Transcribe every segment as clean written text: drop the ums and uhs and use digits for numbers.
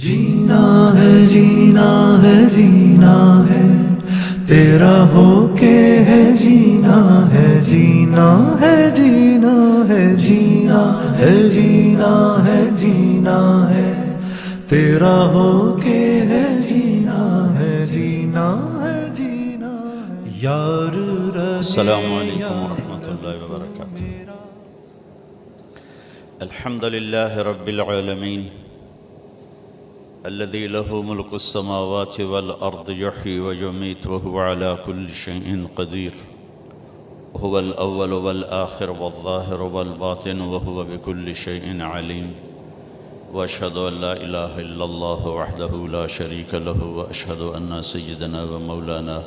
جینا ہے جینا ہے جینا ہے تیرا ہو کے ہے جینا ہے جینا ہے جینا ہے جینا ہے جینا ہے جینا ہے تیرا ہو کے ہے جینا ہے جینا ہے جینا ہے یار السلام علیکم ورحمۃ اللہ وبرکاتہ۔ الحمد للہ رب العالمین الذي له ملك السماوات والأرض يحيي ويميت وهو على كل شيء قدير، هو الأول والآخر والظاهر والباطن وهو بكل شيء عليم، وأشهد أن لا إله إلا الله وحده لا شريك له، وأشهد أن سيدنا ومولانا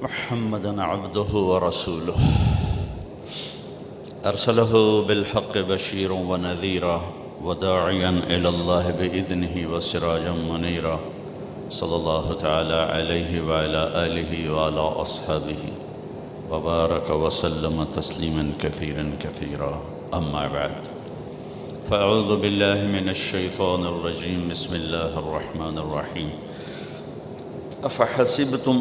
محمدًا عبده ورسوله أرسله بالحق بشيرا ونذيرا وداعيا إلى الله بإذنه وسراجا منيرا، صلى الله تعالى عليه وعلى آله وعلى أصحابه وبارك وسلم تسليما كثيرا كثيرا، أما بعد فأعوذ بالله من الشيطان الرجيم، بسم الله الرحمن الرحيم۔ أفحسبتم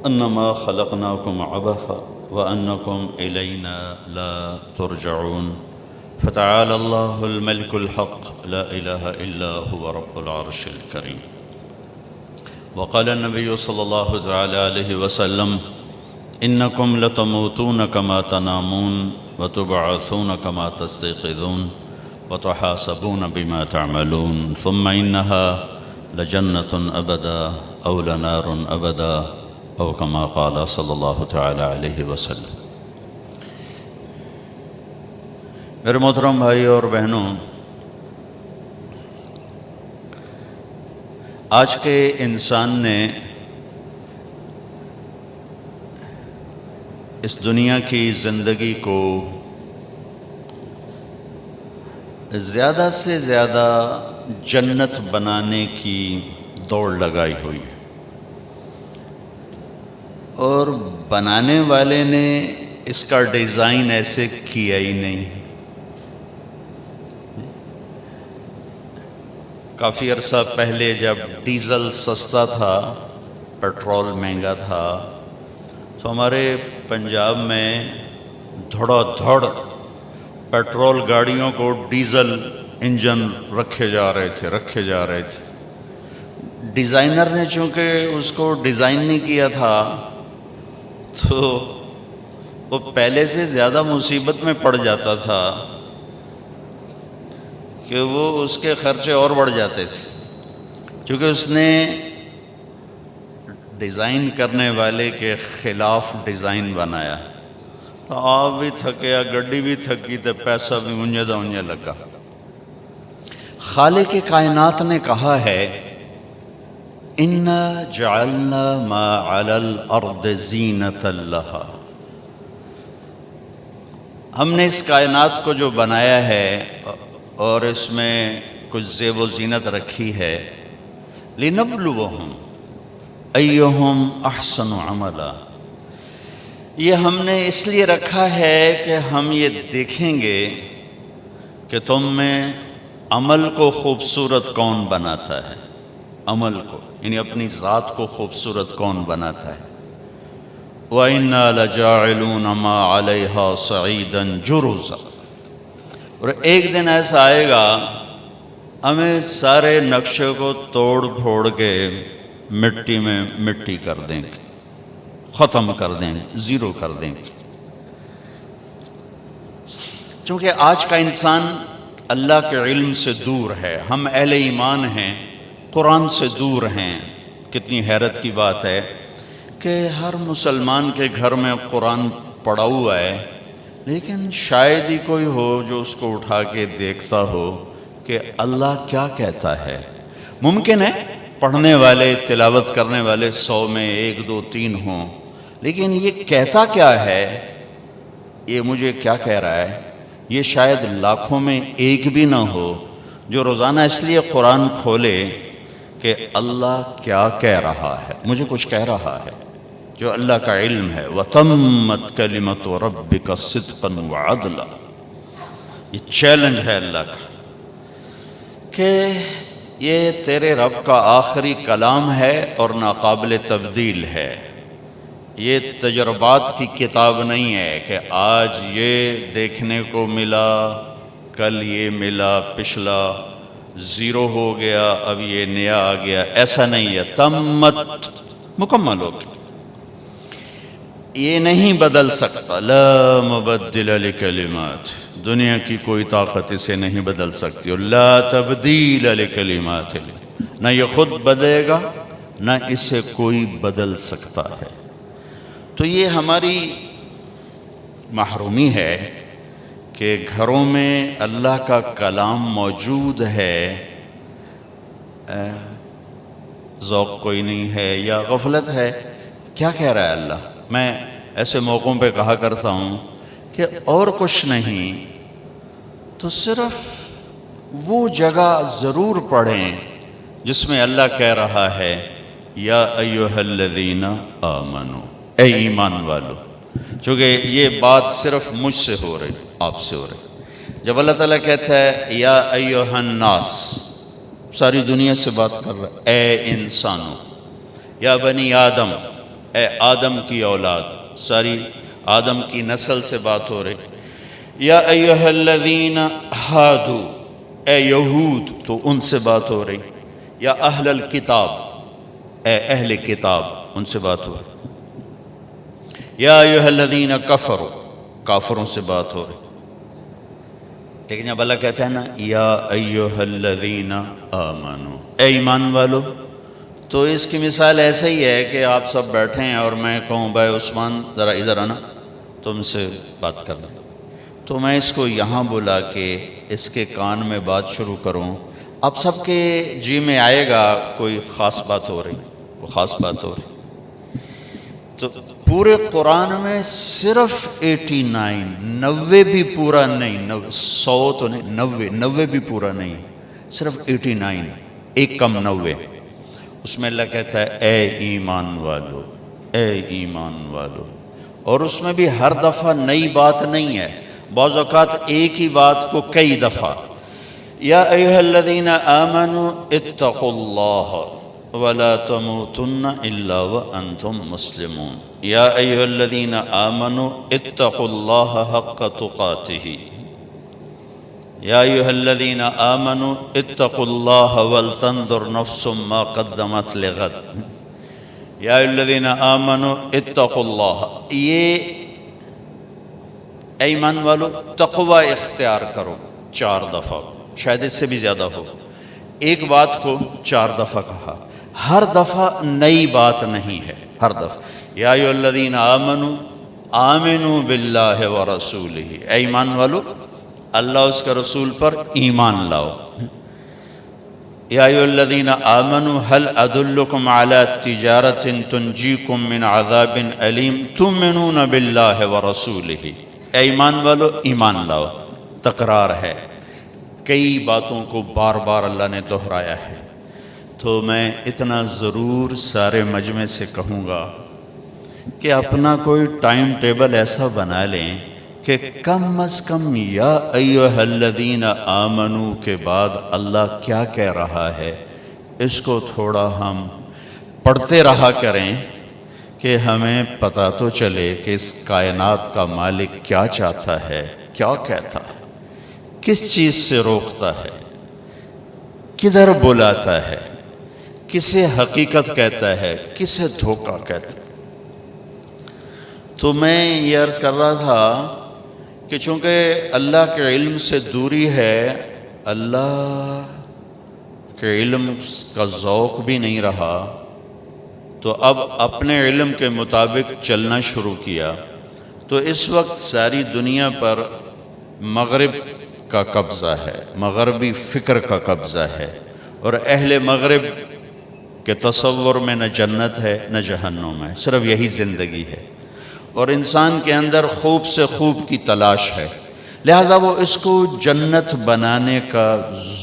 أنما خلقناكم عبثا وأنكم إلينا لا ترجعون، فتعالى الله الملك الحق لا إله إلا هو رب العرش الكريم۔ وقال النبي صلى الله عليه وسلم: إنكم لتموتون كما تنامون وتبعثون كما تستيقظون وتحاسبون بما تعملون، ثم إنها لجنة أبدا أو لنار أبدا أو كما قال صلى الله عليه وسلم۔ میرے محترم بھائی اور بہنوں، آج کے انسان نے اس دنیا کی زندگی کو زیادہ سے زیادہ جنت بنانے کی دوڑ لگائی ہوئی ہے، اور بنانے والے نے اس کا ڈیزائن ایسے کیا ہی نہیں۔ کافی عرصہ پہلے جب ڈیزل سستا تھا، پیٹرول مہنگا تھا، تو ہمارے پنجاب میں دھڑا دھڑ پیٹرول گاڑیوں کو ڈیزل انجن رکھے جا رہے تھے۔ ڈیزائنر نے چونکہ اس کو ڈیزائن نہیں کیا تھا تو وہ پہلے سے زیادہ مصیبت میں پڑ جاتا تھا کہ وہ اس کے خرچے اور بڑھ جاتے تھے، کیونکہ اس نے ڈیزائن کرنے والے کے خلاف ڈیزائن بنایا، تو آپ بھی تھکیا، گڈی بھی تھکی، تو پیسہ بھی اونجے دا اونجے لگا۔ خالق کائنات نے کہا ہے: اِنَّا جَعَلْنَا مَا عَلَى الْأَرْضِ زِينَةً لَهَا، ہم نے اس کائنات کو جو بنایا ہے اور اس میں کچھ زیب و زینت رکھی ہے، لِنَبْلُوَهُمْ أَيُّهُمْ أَحْسَنُ عَمَلًا، یہ ہم نے اس لیے رکھا ہے کہ ہم یہ دیکھیں گے کہ تم میں عمل کو خوبصورت کون بناتا ہے، عمل کو یعنی اپنی ذات کو خوبصورت کون بناتا ہے۔ وَإِنَّا لَجَاعِلُونَ مَا عَلَيْهَا صَعِيدًا جُرُزًا، اور ایک دن ایسا آئے گا ہمیں سارے نقشے کو توڑ پھوڑ کے مٹی میں مٹی کر دیں گے، ختم کر دیں گے، زیرو کر دیں گے۔ چونکہ آج کا انسان اللہ کے علم سے دور ہے، ہم اہل ایمان ہیں، قرآن سے دور ہیں۔ کتنی حیرت کی بات ہے کہ ہر مسلمان کے گھر میں قرآن پڑھا ہوا ہے، لیکن شاید ہی کوئی ہو جو اس کو اٹھا کے دیکھتا ہو کہ اللہ کیا کہتا ہے۔ ممکن ہے پڑھنے والے، تلاوت کرنے والے 100 میں 1 2 3 ہوں، لیکن یہ کہتا کیا ہے، یہ مجھے کیا کہہ رہا ہے، یہ شاید لاکھوں میں ایک بھی نہ ہو جو روزانہ اس لیے قرآن کھولے کہ اللہ کیا کہہ رہا ہے، مجھے کچھ کہہ رہا ہے، جو اللہ کا علم ہے۔ وَتَمَّتْ كَلِمَةُ رَبِّكَ صِدْقًا وَعَدْلًا، یہ چیلنج ہے اللہ کا کہ یہ تیرے رب کا آخری کلام ہے اور ناقابل تبدیل ہے۔ یہ تجربات کی کتاب نہیں ہے کہ آج یہ دیکھنے کو ملا، کل یہ ملا، پچھلا زیرو ہو گیا، اب یہ نیا آ گیا، ایسا نہیں ہے۔ تمت، مکمل ہو گیا، یہ نہیں بدل سکتا۔ لا مبدل لکلمات، دنیا کی کوئی طاقت اسے نہیں بدل سکتی۔ لا تبدیل لکلمات، نہ یہ خود بدلے گا نہ اسے کوئی بدل سکتا ہے۔ تو یہ ہماری محرومی ہے کہ گھروں میں اللہ کا کلام موجود ہے، ذوق کوئی نہیں ہے یا غفلت ہے۔ کیا کہہ رہا ہے اللہ؟ میں ایسے موقعوں پہ کہا کرتا ہوں کہ اور کچھ نہیں تو صرف وہ جگہ ضرور پڑھیں جس میں اللہ کہہ رہا ہے یا ایھا الذین آمنو، اے ایمان والو۔ چونکہ یہ بات صرف مجھ سے ہو رہی، آپ سے ہو رہی۔ جب اللہ تعالیٰ کہتا ہے یا ایھا الناس، ساری دنیا سے بات کر رہا ہے، اے انسانوں، یا بنی آدم، اے آدم کی اولاد، ساری آدم کی نسل سے بات ہو رہی۔ یا ایھا الذین ہادو، اے یہود، تو ان سے بات ہو رہی۔ یا اہل الکتاب، اے اہل کتاب، ان سے بات ہو رہی۔ یا ایھا الذین کفروا، کافروں سے بات ہو رہی۔ لیکن جب اللہ کہتا ہے نا یا ایھا الذین آمنو، اے ایمان والو، تو اس کی مثال ایسا ہی ہے کہ آپ سب بیٹھے ہیں اور میں کہوں بھائی عثمان ذرا ادھر آنا، تم سے بات کرنا، تو میں اس کو یہاں بلا کے اس کے کان میں بات شروع کروں، آپ سب کے جی میں آئے گا کوئی خاص بات ہو رہی، وہ خاص بات ہو رہی۔ تو پورے قرآن میں صرف 89، 90 بھی پورا نہیں، 100 تو نہیں، 90 بھی پورا نہیں، صرف 89، ایک کم 90۔ اس میں اللہ کہتا ہے اے ایمان والو، اے ایمان والو، اور اس میں بھی ہر دفعہ نئی بات نہیں ہے، بعض اوقات ایک ہی بات کو کئی دفعہ۔ یا ایھا الذین آمنوا اتقوا اللہ ولا تموتن الا وانتم مسلمون۔ یا ایھا الذین آمنوا اتقوا اللہ حق تقاتہ، یا ایھا الذین آمنوا اتقوا اللہ ولتنظر نفس ما قدمت لغد۔ یا ایھا الذین آمنوا اتقوا اللہ، یہ اے ایمان والو تقوی اختیار کرو 4 دفعہ، شاید اس سے بھی زیادہ ہو، ایک بات کو 4 دفعہ کہا، ہر دفعہ نئی بات نہیں ہے، ہر دفعہ یا ایھا الذین آمنوا آمنوا باللہ ورسولہ، اے ایمان والو اللہ اس کے رسول پر ایمان لاؤ۔ یا ایھا الذین آمنوا هل ادلکم علی تجارۃ تنجیکم من عذاب علیم تؤمنون باللہ ورسولہ، اے ایمان والو ایمان لاؤ۔ تکرار ہے، کئی باتوں کو بار بار اللہ نے دہرایا ہے۔ تو میں اتنا ضرور سارے مجمع سے کہوں گا کہ اپنا کوئی ٹائم ٹیبل ایسا بنا لیں کہ کم از کم یا ایھا الذین آمنو کے بعد اللہ کیا کہہ رہا ہے اس کو تھوڑا ہم پڑھتے رہا کریں کہ ہمیں پتہ تو چلے کہ اس کائنات کا مالک کیا چاہتا ہے، کیا کہتا ہے، کس چیز سے روکتا ہے، کدھر بلاتا ہے، کسے حقیقت کہتا ہے، کسے دھوکہ کہتا ہے۔ تو میں یہ عرض کر رہا تھا کہ چونکہ اللہ کے علم سے دوری ہے، اللہ کے علم کا ذوق بھی نہیں رہا، تو اب اپنے علم کے مطابق چلنا شروع کیا۔ تو اس وقت ساری دنیا پر مغرب کا قبضہ ہے، مغربی فکر کا قبضہ ہے، اور اہل مغرب کے تصور میں نہ جنت ہے نہ جہنم ہے، صرف یہی زندگی ہے، اور انسان کے اندر خوب سے خوب کی تلاش ہے، لہٰذا وہ اس کو جنت بنانے کا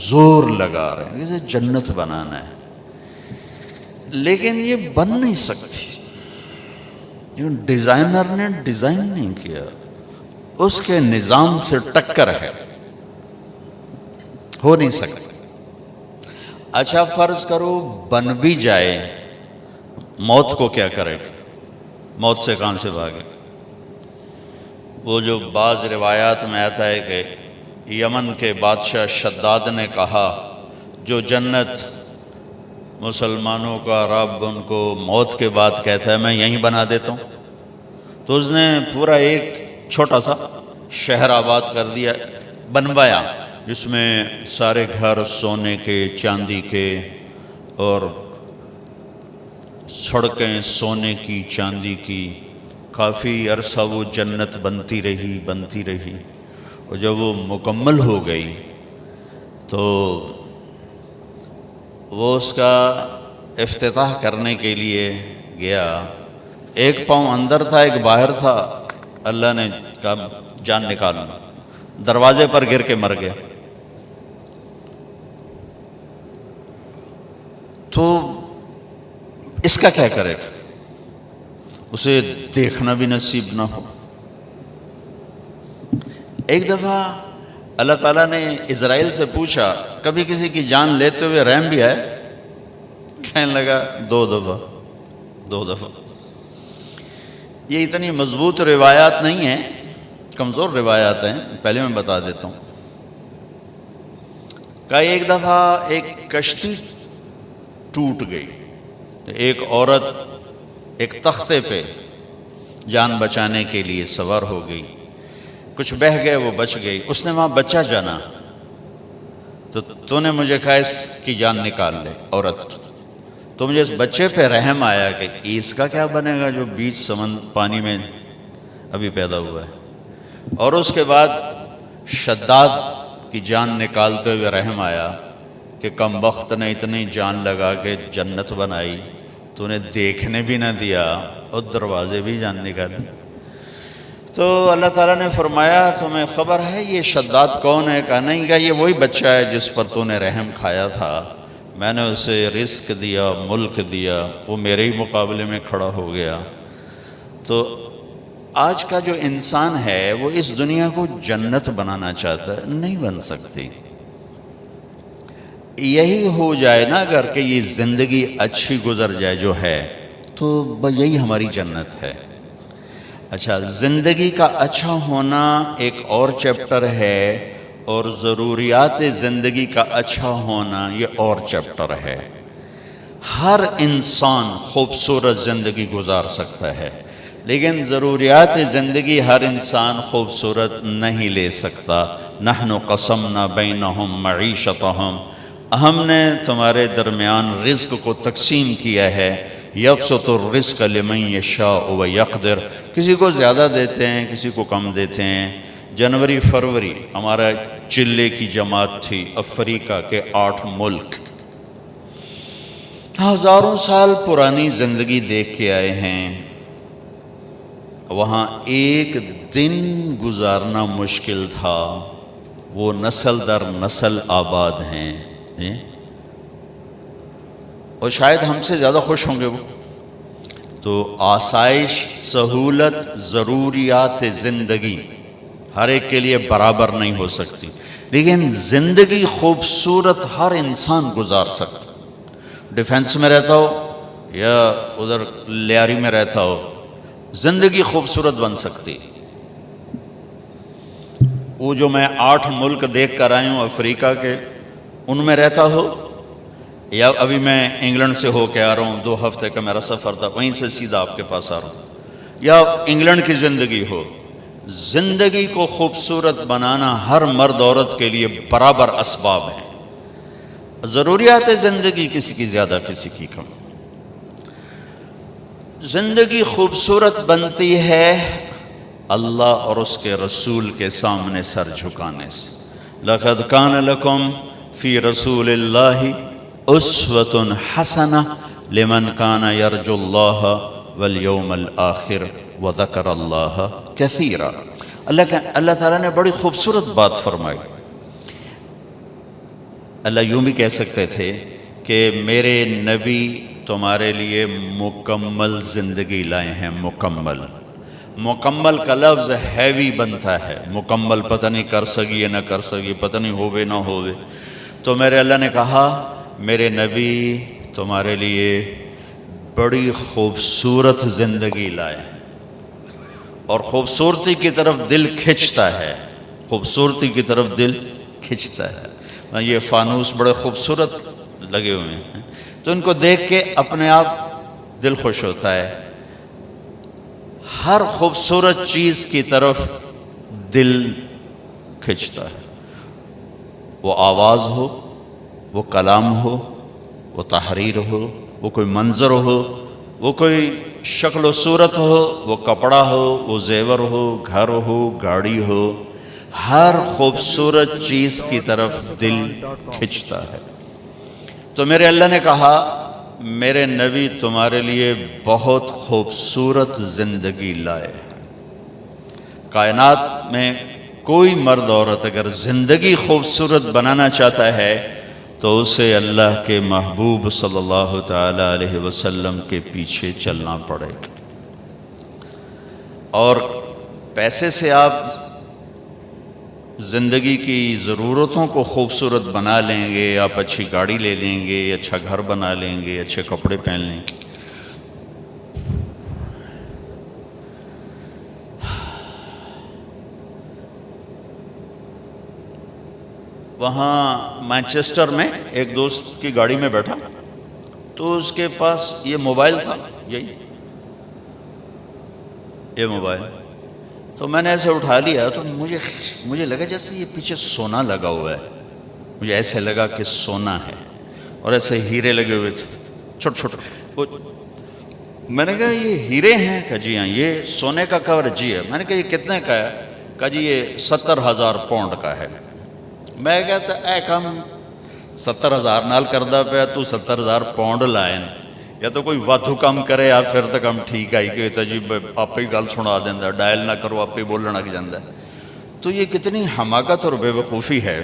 زور لگا رہے ہیں، اسے جنت بنانا ہے، لیکن یہ بن نہیں سکتی، ڈیزائنر نے ڈیزائن نہیں کیا، اس کے نظام سے ٹکر ہے، ہو نہیں سکتا۔ اچھا فرض کرو بن بھی جائے، موت کو کیا کرے گا؟ موت سے کہاں سے بھاگے؟ وہ جو بعض روایات میں آتا ہے کہ یمن کے بادشاہ شداد نے کہا جو جنت مسلمانوں کا رب ان کو موت کے بعد کہتا ہے میں یہیں بنا دیتا ہوں، تو اس نے پورا ایک چھوٹا سا شہر آباد کر دیا، بنوایا، جس میں سارے گھر سونے کے، چاندی کے، اور سڑکیں سونے کی، چاندی کی، کافی عرصہ وہ جنت بنتی رہی، اور جب وہ مکمل ہو گئی تو وہ اس کا افتتاح کرنے کے لیے گیا، ایک پاؤں اندر تھا ایک باہر تھا، اللہ نے کہا جان نکالنا، دروازے پر گر کے مر گیا۔ تو اس کا کیا کرے گا؟ اسے دیکھنا بھی نصیب نہ ہو۔ ایک دفعہ اللہ تعالیٰ نے اسرائیل سے پوچھا کبھی کسی کی جان لیتے ہوئے رحم بھی آئے؟ کہنے لگا 2 دفعہ۔ یہ اتنی مضبوط روایات نہیں ہیں، کمزور روایات ہیں، پہلے میں بتا دیتا ہوں۔ کہ ایک دفعہ ایک کشتی ٹوٹ گئی، ایک عورت ایک تختے پہ جان بچانے کے لیے سوار ہو گئی، کچھ بہہ گئے وہ بچ گئی، اس نے وہاں بچہ جانا، تو نے مجھے کہا اس کی جان نکال لے، عورت کی۔ تو مجھے اس بچے پہ رحم آیا کہ اس کا کیا بنے گا جو بیچ پانی میں ابھی پیدا ہوا ہے۔ اور اس کے بعد شداد کی جان نکالتے ہوئے رحم آیا کہ کم بخت نے اتنی جان لگا کے جنت بنائی، تو نے دیکھنے بھی نہ دیا اور دروازے بھی جان نکالے۔ تو اللہ تعالیٰ نے فرمایا تمہیں خبر ہے یہ شداد کون ہے؟ کہا نہیں۔ کہا یہ وہی بچہ ہے جس پر تو نے رحم کھایا تھا، میں نے اسے رزق دیا، ملک دیا، وہ میرے ہی مقابلے میں کھڑا ہو گیا۔ تو آج کا جو انسان ہے وہ اس دنیا کو جنت بنانا چاہتا ہے، نہیں بن سکتی۔ یہی ہو جائے نا اگر کہ یہ زندگی اچھی گزر جائے جو ہے، تو یہی ہماری جنت ہے۔ اچھا، زندگی کا اچھا ہونا ایک اور چیپٹر ہے، اور ضروریات زندگی کا اچھا ہونا یہ اور چیپٹر ہے۔ ہر انسان خوبصورت زندگی گزار سکتا ہے، لیکن ضروریات زندگی ہر انسان خوبصورت نہیں لے سکتا۔ نحن قسمنا بینہم معیشتہم، ہم نے تمہارے درمیان رزق کو تقسیم کیا ہے۔ یبسط الرزق لمن یشاء ویقدر، کسی کو زیادہ دیتے ہیں کسی کو کم دیتے ہیں۔ جنوری فروری ہمارا چلے کی جماعت تھی، افریقہ کے 8 ملک، ہزاروں سال پرانی زندگی دیکھ کے آئے ہیں۔ وہاں ایک دن گزارنا مشکل تھا، وہ نسل در نسل آباد ہیں، اور شاید ہم سے زیادہ خوش ہوں گے وہ۔ تو آسائش، سہولت، ضروریات زندگی ہر ایک کے لیے برابر نہیں ہو سکتی، لیکن زندگی خوبصورت ہر انسان گزار سکتا۔ ڈیفنس میں رہتا ہو یا ادھر لیاری میں رہتا ہو، زندگی خوبصورت بن سکتی۔ وہ جو میں 8 ملک دیکھ کر آئی ہوں افریقہ کے، ان میں رہتا ہو، یا ابھی میں انگلینڈ سے ہو کے آ رہا ہوں، 2 ہفتے کا میرا سفر تھا، وہیں سے سیدھا آپ کے پاس آ رہا ہوں، یا انگلینڈ کی زندگی ہو، زندگی کو خوبصورت بنانا ہر مرد عورت کے لیے برابر اسباب ہیں۔ ضروریات زندگی کسی کی زیادہ کسی کی کم۔ زندگی خوبصورت بنتی ہے اللہ اور اس کے رسول کے سامنے سر جھکانے سے۔ لَقَدْ كَانَ لَكُمْ فِي رَسُولِ اللَّهِ أُسْوَةٌ حَسَنَةٌ لِمَنْ كَانَ يَرْجُو اللَّهَ وَالْيَوْمَ الْآخِرَ وَذَكَرَ اللَّهَ كَثِيرًا۔ اللہ تعالیٰ نے بڑی خوبصورت بات فرمائی۔ اللہ یوں بھی کہہ سکتے تھے کہ میرے نبی تمہارے لیے مکمل زندگی لائے ہیں، مکمل۔ مکمل کا لفظ ہیوی بنتا ہے، مکمل پتہ نہیں کر سکی یا نہ کر سکی، پتہ نہیں ہوئے نہ ہوئے۔ تو میرے اللہ نے کہا میرے نبی تمہارے لیے بڑی خوبصورت زندگی لائے اور خوبصورتی کی طرف دل کھنچتا ہے، خوبصورتی کی طرف دل کھنچتا ہے۔ یہ فانوس بڑے خوبصورت لگے ہوئے ہیں تو ان کو دیکھ کے اپنے آپ دل خوش ہوتا ہے۔ ہر خوبصورت چیز کی طرف دل کھنچتا ہے، وہ آواز ہو، وہ کلام ہو، وہ تحریر ہو، وہ کوئی منظر ہو، وہ کوئی شکل و صورت ہو، وہ کپڑا ہو، وہ زیور ہو، گھر ہو، گاڑی ہو، ہر خوبصورت چیز کی طرف دل کھنچتا ہے۔ تو میرے اللہ نے کہا میرے نبی تمہارے لیے بہت خوبصورت زندگی لائے۔ کائنات میں کوئی مرد عورت اگر زندگی خوبصورت بنانا چاہتا ہے تو اسے اللہ کے محبوب صلی اللہ تعالی علیہ وسلم کے پیچھے چلنا پڑے گا۔ اور پیسے سے آپ زندگی کی ضرورتوں کو خوبصورت بنا لیں گے، آپ اچھی گاڑی لے لیں گے، اچھا گھر بنا لیں گے، اچھے کپڑے پہن لیں گے، وہاں مانچسٹر میں ایک دوست کی گاڑی میں بیٹھا تو اس کے پاس یہ موبائل تھا، یہ موبائل، تو میں نے ایسے اٹھا لیا تو مجھے لگا جیسے یہ پیچھے سونا لگا ہوا ہے، مجھے ایسے لگا کہ سونا ہے اور ایسے ہیرے لگے ہوئے تھے چھوٹے چھوٹے۔ میں نے کہا یہ ہیرے ہیں؟ کہا جی ہاں، یہ سونے کا کور؟ جی ہے۔ میں نے کہا یہ کتنے کا ہے؟ کہا جی یہ 70,000 پاؤنڈ کا ہے۔ میں کہتا اے کم 70,000 نال کردہ پیا تو 70,000 پاؤنڈ لائن، یا تو کوئی وادھو کم کرے یا پھر تو کم ٹھیک آئی کہ جی آپ ہی گل سنا دینا، ڈائل نہ کرو آپ ہی بولنا لگ جاندہ۔ تو یہ کتنی حماقت اور بے وقوفی ہے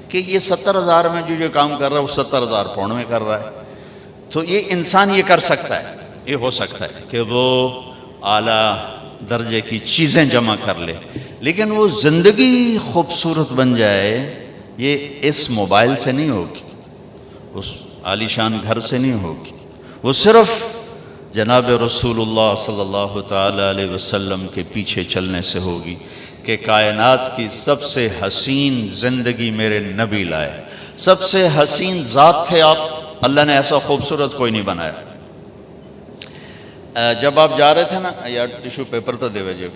کہ یہ 70,000 میں جو کام کر رہا ہے وہ 70,000 پاؤنڈ میں کر رہا ہے۔ تو یہ انسان یہ کر سکتا ہے، یہ ہو سکتا ہے کہ وہ اعلیٰ درجے کی چیزیں جمع کر لے، لیکن وہ زندگی خوبصورت بن جائے یہ اس موبائل سے نہیں ہوگی، اس عالی شان گھر سے نہیں ہوگی، وہ صرف جناب رسول اللہ صلی اللہ تعالی علیہ وسلم کے پیچھے چلنے سے ہوگی کہ کائنات کی سب سے حسین زندگی میرے نبی لائے، سب سے حسین ذات تھے آپ، اللہ نے ایسا خوبصورت کوئی نہیں بنایا۔ جب آپ جا رہے تھے نا، یا ٹیشو پیپر تو دے وجہ،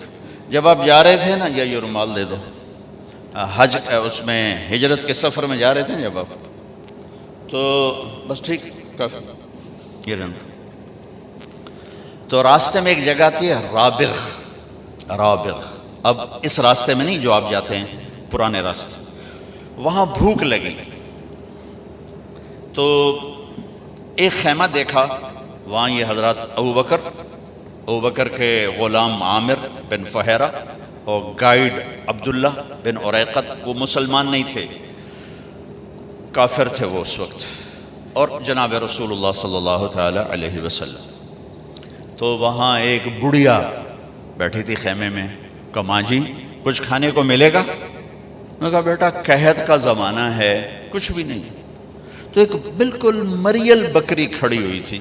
جب آپ جا رہے تھے نا، یا یہ رومال دے دو، حج اس میں ہجرت کے سفر میں جا رہے تھے جب آپ، تو بس ٹھیک کافی یہ رہنا، تو راستے میں ایک جگہ تھی رابغ، اب اس راستے میں نہیں جو آپ جاتے ہیں پرانے راستے، وہاں بھوک لگی تو ایک خیمہ دیکھا، وہاں یہ حضرات ابو بکر کے غلام عامر بن فہیرہ اور گائیڈ عبداللہ بن عریقت، وہ مسلمان نہیں تھے، کافر تھے وہ اس وقت، اور جناب رسول اللہ صلی اللہ تعالی علیہ وسلم۔ تو وہاں ایک بڑھیا بیٹھی تھی خیمے میں، کہا ماں جی کچھ کھانے کو ملے گا؟ میں کہا بیٹا قحط کا زمانہ ہے، کچھ بھی نہیں۔ تو ایک بالکل مریل بکری کھڑی ہوئی تھی،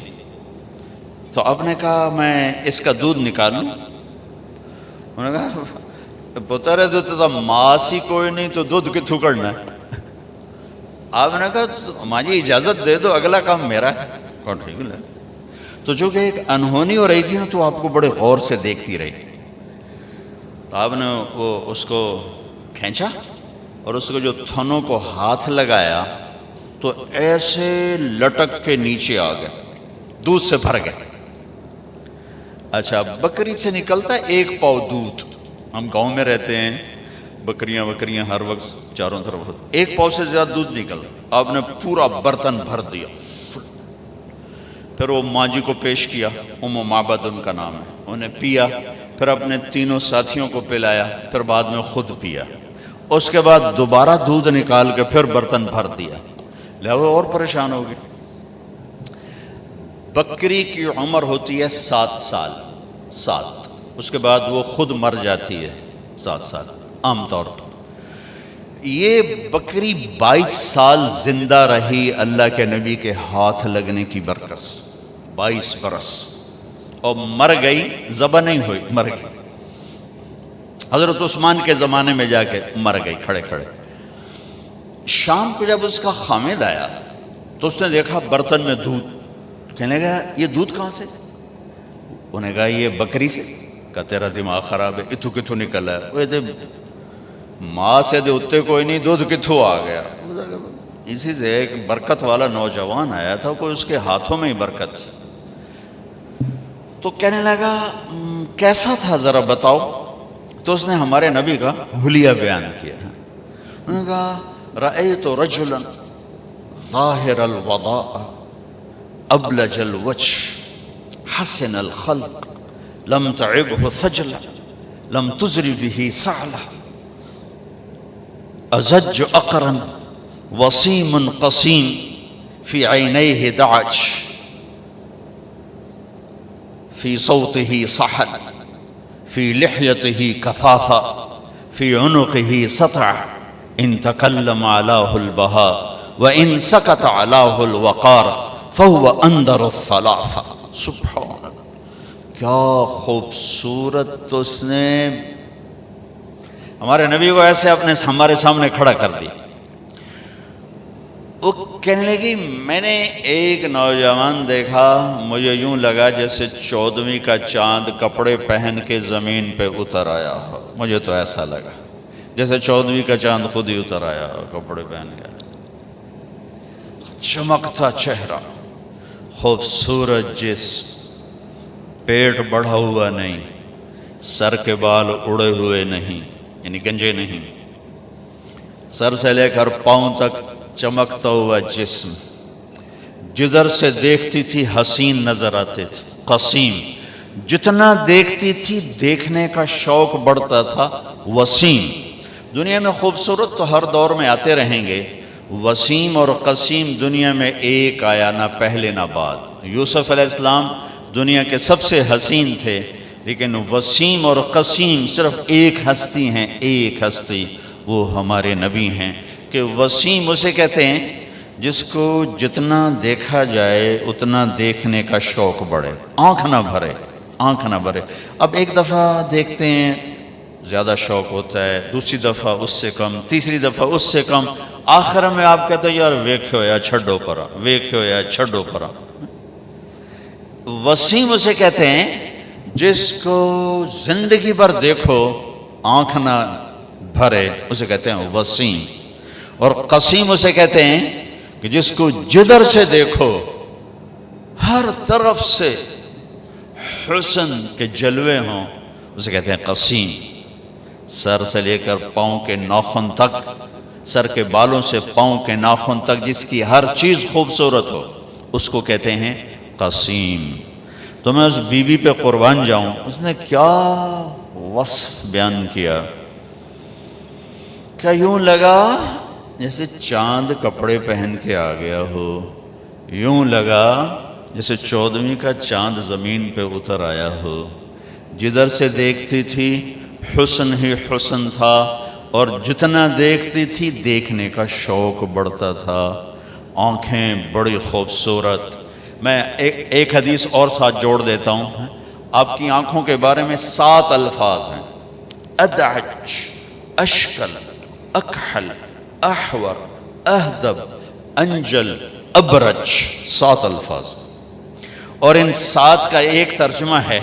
تو آپ نے کہا میں اس کا دودھ نکالوں؟ انہوں نے کہا پتر ہے تو ماس ہی کوئی نہیں تو دودھ کتوں کرنا ہے؟ آپ نے کہا ماں جی اجازت دے دو، اگلا کام میرا ہے۔ کہا ٹھیک ہے۔ تو جو کہ ایک انہونی ہو رہی تھی نا، تو آپ کو بڑے غور سے دیکھتی رہی، تو آپ نے وہ اس کو کھینچا اور اس کو جو تھنوں کو ہاتھ لگایا تو ایسے لٹک کے نیچے آ گئے، دودھ سے بھر گئے۔ اچھا، بکری سے نکلتا ہے 1 پاؤ دودھ، ہم گاؤں میں رہتے ہیں، بکریاں ہر وقت چاروں طرف ہوتی، 1 پاؤ سے زیادہ دودھ نکلتا، آپ نے پورا برتن بھر دیا، پھر وہ ماں جی کو پیش کیا، معبد ان کا نام ہے، انہیں پیا، پھر اپنے 3 ساتھیوں کو پلایا، پھر بعد میں خود پیا، اس کے بعد دوبارہ دودھ نکال کے پھر برتن بھر دیا، لہذا اور پریشان ہو گئے۔ بکری کی عمر ہوتی ہے 7 سال، اس کے بعد وہ خود مر جاتی ہے 7 سال عام طور پر۔ یہ بکری 22 سال زندہ رہی اللہ کے نبی کے ہاتھ لگنے کی برکت، 22 برس، اور مر گئی، ذبح نہیں ہوئی، مر گئی۔ حضرت عثمان کے زمانے میں جا کے مر گئی کھڑے کھڑے۔ شام کو جب اس کا خامد آیا تو اس نے دیکھا برتن میں دودھ، کہنے لگا یہ دودھ کہاں سے؟ انہیں کہا یہ بکری سے۔ کہا تیرا دماغ خراب ہے، اتھو کتھو نکل ہے؟ وہ دے ماں سے دے اتے کوئی نہیں، دودھ کتھو آ گیا؟ اسی سے ایک برکت والا نوجوان آیا تھا، کوئی اس کے ہاتھوں میں ہی برکت تھی۔ تو کہنے لگا کیسا تھا ذرا بتاؤ؟ تو اس نے ہمارے نبی کا حلیہ بیان کیا۔ انہوں نے کہا رأیت رجلا ظاہر الوضاء ابلج الوجه حسن الخلق لم تعبه ثجلة لم تزر به سعلة أزج أقرن وصيم قصيم في عينيه دعج في صوته صحل في لحيته كثافة في عنقه سطع إن تكلم علاه البهاء وإن سكت علاه الوقار فهو أندر الثلاثة۔ سبحان اللہ، کیا خوبصورت! تو اس نے ہمارے نبی کو ایسے ہمارے سامنے کھڑا کر دیا۔ وہ کہنے لگی میں نے ایک نوجوان دیکھا، مجھے یوں لگا جیسے 14ویں کا چاند کپڑے پہن کے زمین پہ اتر آیا ہو، مجھے تو ایسا لگا جیسے 14ویں کا چاند خود ہی اتر آیا ہو کپڑے پہن گیا۔ چمکتا چہرہ، خوبصورت جسم، پیٹ بڑھا ہوا نہیں، سر کے بال اڑے ہوئے نہیں، یعنی گنجے نہیں، سر سے لے کر پاؤں تک چمکتا ہوا جسم، جدھر سے دیکھتی تھی حسین نظر آتے تھے، قسیم، جتنا دیکھتی تھی دیکھنے کا شوق بڑھتا تھا، وسیم۔ دنیا میں خوبصورت تو ہر دور میں آتے رہیں گے، وسیم اور قسیم دنیا میں ایک آیا، نہ پہلے نہ بعد۔ یوسف علیہ السلام دنیا کے سب سے حسین تھے، لیکن وسیم اور قسیم صرف ایک ہستی ہیں، ایک ہستی، وہ ہمارے نبی ہیں۔ کہ وسیم اسے کہتے ہیں جس کو جتنا دیکھا جائے اتنا دیکھنے کا شوق بڑھے، آنکھ نہ بھرے، آنکھ نہ بھرے۔ اب ایک دفعہ دیکھتے ہیں زیادہ شوق ہوتا ہے، دوسری دفعہ اس سے کم، تیسری دفعہ اس سے کم، آخر میں آپ کہتے ہیں یار ویکھو یا چھڈو پرا، ویکھو یا چھڈو پرا۔ وسیم اسے کہتے ہیں جس کو زندگی بھر دیکھو آنکھ نہ بھرے، اسے کہتے ہیں وسیم۔ اور قسیم اسے کہتے ہیں کہ جس کو جدھر سے دیکھو ہر طرف سے حسن کے جلوے ہوں، اسے کہتے ہیں قسیم۔ سر سے لے کر پاؤں کے ناخن تک، سر کے بالوں سے پاؤں کے ناخن تک جس کی ہر چیز خوبصورت ہو، اس کو کہتے ہیں قسیم۔ تو میں اس بی بی پہ قربان جاؤں، اس نے کیا وصف بیان کیا، کیا یوں لگا جیسے چاند کپڑے پہن کے آ گیا ہو، یوں لگا جیسے 14ویں کا چاند زمین پہ اتر آیا ہو۔ جدھر سے دیکھتی تھی حسن ہی حسن تھا، اور جتنا دیکھتی تھی دیکھنے کا شوق بڑھتا تھا، آنکھیں بڑی خوبصورت۔ میں ایک حدیث اور ساتھ جوڑ دیتا ہوں، آپ کی آنکھوں کے بارے میں 7 الفاظ ہیں، ادعج، اشکل، اکحل، احور، اہدب، انجل، ابرج، 7 الفاظ۔ اور ان 7 کا ایک ترجمہ ہے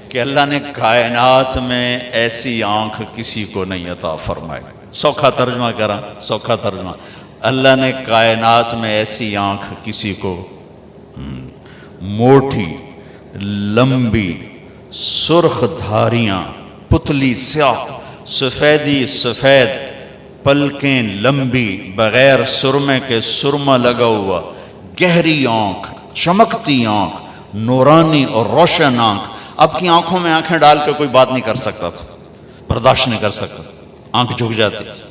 کہ اللہ نے کائنات میں ایسی آنکھ کسی کو نہیں عطا فرمائی۔ سوکھا ترجمہ کرا، سوکھا ترجمہ، اللہ نے کائنات میں ایسی آنکھ کسی کو، موٹی، لمبی، سرخ دھاریاں، پتلی سیاہ، سفیدی سفید، پلکیں لمبی، بغیر سرمے کے سرما لگا ہوا، گہری آنکھ، چمکتی آنکھ، نورانی اور روشن آنکھ۔ آپ کی آنکھوں میں آنکھیں ڈال کے کوئی بات نہیں کر سکتا تھا، برداشت نہیں کر سکتا تھا، آنکھ جھک جاتی تھی۔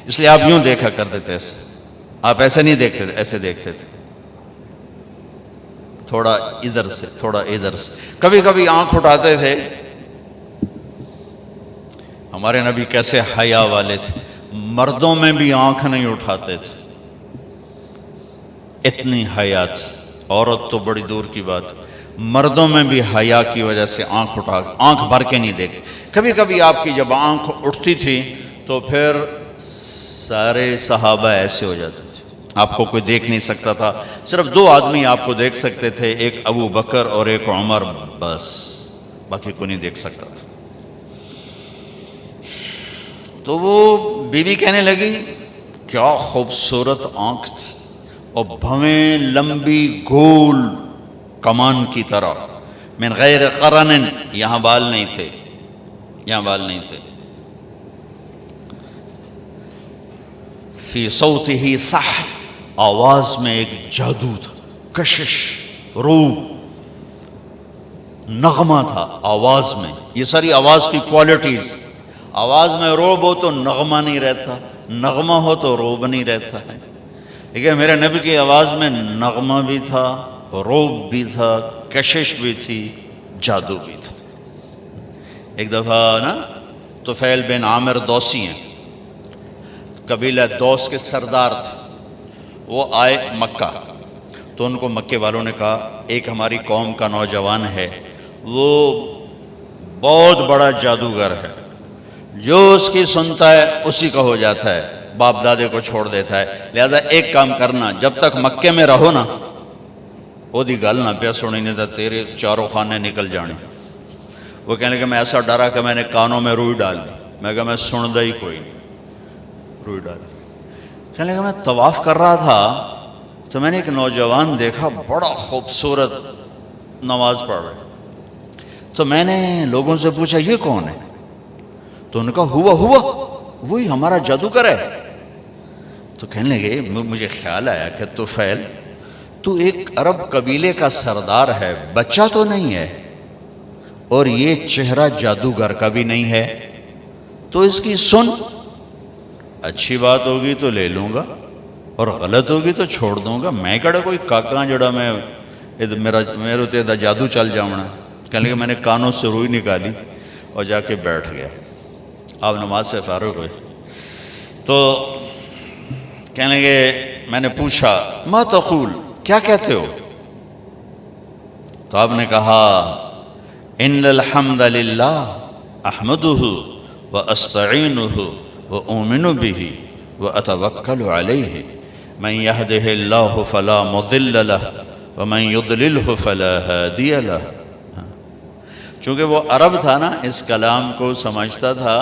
اس لیے آپ یوں دیکھا کرتے تھے، ایسے آپ ایسے نہیں دیکھتے تھے، ایسے دیکھتے تھے، تھوڑا ادھر سے تھوڑا ادھر سے۔ کبھی کبھی آنکھ اٹھاتے تھے، ہمارے نبی کیسے حیا والے تھے، مردوں میں بھی آنکھ نہیں اٹھاتے تھے، اتنی حیا تھی۔ عورت تو بڑی دور کی بات، مردوں میں بھی حیا کی وجہ سے آنکھ بھر کے نہیں دیکھتے۔ کبھی کبھی آپ کی جب آنکھ اٹھتی تھی تو پھر سارے صحابہ ایسے ہو جاتے تھے، آپ کو کوئی دیکھ نہیں سکتا تھا، صرف دو آدمی آپ کو دیکھ سکتے تھے، ایک ابو بکر اور ایک عمر، بس باقی کوئی نہیں دیکھ سکتا تھا۔ تو وہ بی بی کہنے لگی کیا خوبصورت آنکھ تھی، اور بھویں لمبی گول کمان کی طرح، من غیر قرن، یہاں بال نہیں تھے، یہاں بال نہیں تھے۔ فی صوتہ سحر، آواز میں ایک جادو تھا، کشش، روح، نغمہ تھا آواز میں۔ یہ ساری آواز کی کوالٹیز، آواز میں روب ہو تو نغمہ نہیں رہتا، نغمہ ہو تو روب نہیں رہتا ہے۔ لیکن میرے نبی کی آواز میں نغمہ بھی تھا، روب بھی تھا، کشش بھی تھی، جادو بھی تھا۔ ایک دفعہ نا طفیل بن عامر دوسی ہیں، قبیلہ دوس کے سردار تھے، وہ آئے مکہ، تو ان کو مکے والوں نے کہا ایک ہماری قوم کا نوجوان ہے، وہ بہت بڑا جادوگر ہے، جو اس کی سنتا ہے اسی کا ہو جاتا ہے، باپ دادے کو چھوڑ دیتا ہے، لہذا ایک کام کرنا، جب تک مکے میں رہو نا وہ دی گل نہ پیا سنی، نہیں تھا تیرے چاروں خانے نکل جانے۔ وہ کہنے کہ میں ایسا ڈرا کہ میں نے کانوں میں روئی ڈال دی، میں کہا میں سندا ہی کوئی نہیں، روئی ڈال دی۔ کہنے لگا میں طواف کر رہا تھا تو میں نے ایک نوجوان دیکھا بڑا خوبصورت نماز پڑھ رہا، تو میں نے لوگوں سے پوچھا یہ کون ہے؟ تو ان کا ہوا وہی ہمارا جادوگر ہے۔ تو کہنے لگے مجھے خیال آیا کہ طفیل تو ایک عرب قبیلے کا سردار ہے، بچہ تو نہیں ہے، اور یہ چہرہ جادوگر کا بھی نہیں ہے، تو اس کی سن، اچھی بات ہوگی تو لے لوں گا اور غلط ہوگی تو چھوڑ دوں گا، میں کہڑا کوئی کاکا جڑا میں میرے تے دا جادو چل جاؤنا۔ کہنے لگے میں نے کانوں سے روئی نکالی اور جا کے بیٹھ گیا۔ آپ نماز سے فارغ ہوئے تو کہنے لگے میں نے پوچھا ما تقول، کیا کہتے ہو؟ تو آپ نے کہا ان الحمد للہ احمدہ واستعینہ واؤمن بہ واتوکل علیہ من یہدہ اللہ فلا مضل لہ ومن یضللہ فلا ہادی لہ۔ چونکہ وہ عرب تھا نا، اس کلام کو سمجھتا تھا،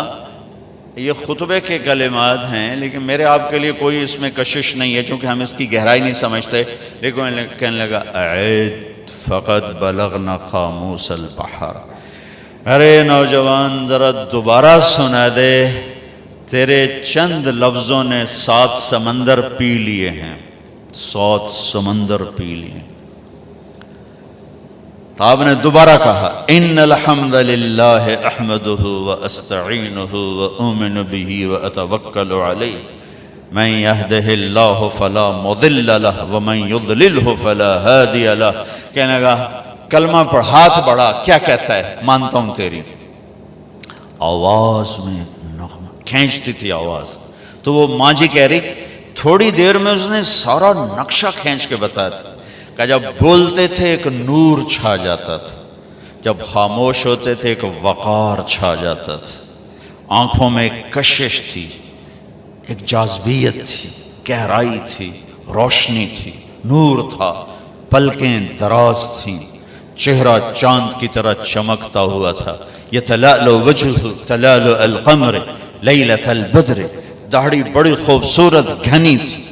یہ خطبے کے کلمات ہیں، لیکن میرے آپ کے لیے کوئی اس میں کشش نہیں ہے چونکہ ہم اس کی گہرائی نہیں سمجھتے۔ لیکن کہنے لگا اعد فقد بلغنا قاموس البحر، ارے نوجوان ذرا دوبارہ سنا دے، تیرے چند لفظوں نے 7 سمندر پی لیے ہیں، 7 سمندر پی لیے۔ تو آپ نے دوبارہ کہا ان الحمد للہ احمدہ واستعینہ واؤمن بہ واتوکل علیہ من یہدہ اللہ فلا مضل لہ ومن یضللہ فلا ہادی لہ۔ کہنے لگا کلمہ پر ہاتھ بڑھا، کیا کہتا ہے؟ مانتا ہوں تیری آواز میں نغمہ کھینچتی تھی آواز۔ تو وہ ماں جی کہہ رہی تھوڑی دیر میں اس نے سارا نقشہ کھینچ کے بتایا تھا کہ جب بولتے تھے ایک نور چھا جاتا تھا، جب خاموش ہوتے تھے ایک وقار چھا جاتا تھا، آنکھوں میں ایک کشش تھی، ایک جاذبیت تھی، گہرائی تھی، روشنی تھی، نور تھا، پلکیں دراز تھیں، چہرہ چاند کی طرح چمکتا ہوا تھا، یتلألؤ وجہہ تلألؤ القمر لیلۃ البدر، داڑھی بڑی خوبصورت گھنی تھی،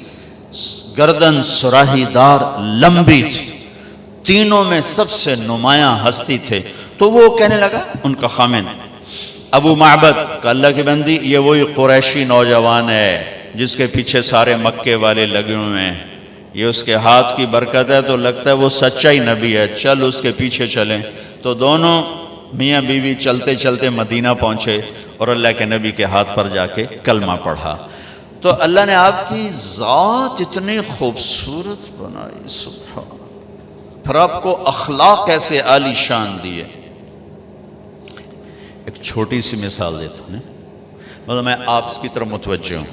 گردن سراہی دار لمبی تھی، تینوں میں سب سے نمایاں ہستی تھے۔ تو وہ کہنے لگا ان کا خامن ابو معبد کا اللہ کی بندی، یہ وہی قریشی نوجوان ہے جس کے پیچھے سارے مکے والے لگے ہوئے ہیں، یہ اس کے ہاتھ کی برکت ہے تو لگتا ہے وہ سچا ہی نبی ہے، چل اس کے پیچھے چلیں۔ تو دونوں میاں بیوی چلتے چلتے مدینہ پہنچے اور اللہ کے نبی کے ہاتھ پر جا کے کلمہ پڑھا۔ تو اللہ نے آپ کی ذات اتنی خوبصورت بنائی، سبحان، پھر آپ کو اخلاق ایسے عالی شان دیے۔ ایک چھوٹی سی مثال دیتا ہوں، مطلب میں آپ کی طرف متوجہ ہوں.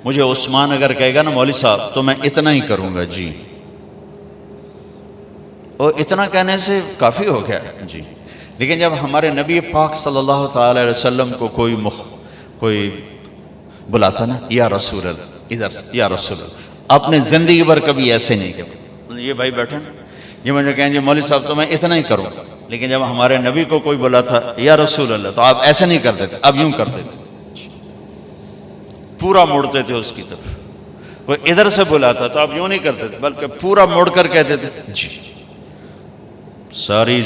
مجھے عثمان اگر کہے گا نا مولوی صاحب تو میں اتنا ہی کروں گا جی، اور اتنا کہنے سے کافی ہو گیا جی. لیکن جب ہمارے نبی پاک صلی اللہ تعالی علیہ وسلم کو کوئی بلاتا نا یا رسول اللہ، ادھر سے یا رسول اللہ، آپ نے زندگی بھر کبھی ایسے نہیں کیا. یہ بھائی بیٹھے نا، یہ مجھے کہیں جی مولوی صاحب تو میں اتنا ہی کروں گا. لیکن جب ہمارے نبی کو کوئی بلاتا یا رسول اللہ تو آپ ایسے نہیں کرتے تھے، آپ یوں کرتے تھے، پورا موڑتے تھے اس کی طرف. کوئی ادھر سے بلاتا تو آپ یوں نہیں کرتے تھے بلکہ پورا موڑ کر کہتے تھے جی. ساری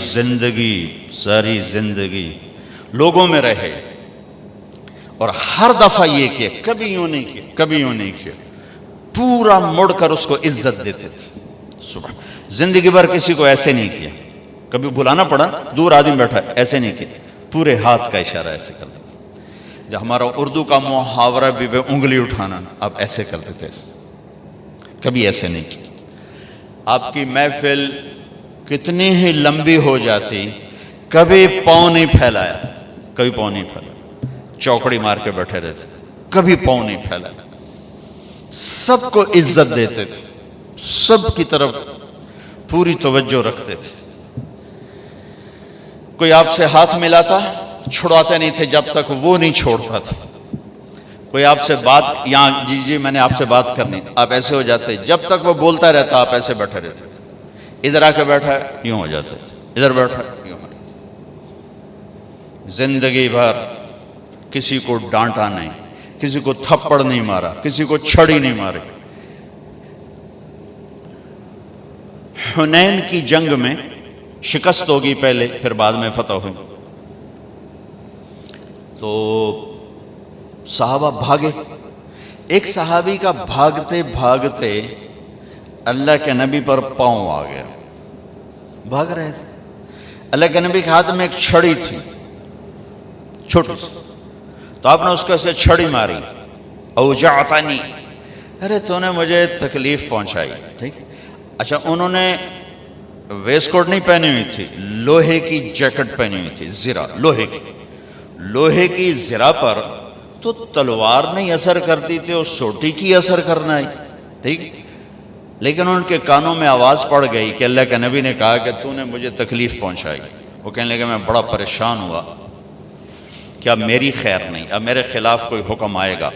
زندگی لوگوں میں رہے اور ہر دفعہ یہ کیا، کبھی یوں نہیں کیا، پورا مڑ کر اس کو عزت دیتے تھے. سبحان، زندگی بھر کسی کو ایسے نہیں کیا. کبھی بلانا پڑا، دور آدمی بیٹھا ہے، ایسے نہیں کیا، پورے ہاتھ کا اشارہ ایسے کرتے تھے. جب ہمارا اردو کا محاورہ بھی بے انگلی اٹھانا، آپ ایسے کرتے تھے، کبھی ایسے نہیں کیا. آپ کی محفل کتنی ہی لمبی ہو جاتی، کبھی پاؤں نہیں پھیلایا، چوکڑی مار کے بیٹھے رہتے، کبھی پاؤں نہیں پھیلایا. سب کو عزت دیتے تھے، سب کی طرف پوری توجہ رکھتے تھے. کوئی آپ سے ہاتھ ملاتا چھڑاتے نہیں تھے جب تک وہ نہیں چھوڑتا تھا. کوئی آپ سے بات، یہاں جی میں نے آپ سے بات کرنی، آپ ایسے ہو جاتے، جب تک وہ بولتا رہتا آپ ایسے بیٹھے رہتے تھے. ادھر آ کے بیٹھا ہے یوں ہو جاتے تھے، ادھر بیٹھا ہے یوں ہو جاتے. زندگی بھر کسی کو ڈانٹا نہیں، کسی کو تھپڑ نہیں مارا، کسی کو چھڑی نہیں ماری. حنین کی جنگ میں شکست ہوگی پہلے، پھر بعد میں فتح ہوئی. تو صحابہ بھاگے. ایک صحابی کا بھاگتے بھاگتے اللہ کے نبی پر پاؤں آ گیا. بھاگ رہے تھے، اللہ کے نبی کے ہاتھ میں ایک چھڑی تھی چھوٹی سی، تو آپ نے اس کو سے چھڑی ماری. اوجعتنی، ارے تو نے مجھے تکلیف پہنچائی. ٹھیک، اچھا انہوں نے ویسٹ کوٹ نہیں پہنی ہوئی تھی، لوہے کی جیکٹ پہنی ہوئی تھی، زرہ لوہے کی زرہ پر تو تلوار نہیں اثر کرتی تھی، اور سوٹی کی اثر کرنا ہے. ٹھیک، لیکن ان کے کانوں میں آواز پڑ گئی کہ اللہ کے نبی نے کہا کہ تو نے مجھے تکلیف پہنچائی. وہ کہنے لگے میں بڑا پریشان ہوا کہ اب میری خیر نہیں، اب میرے خلاف کوئی حکم آئے گا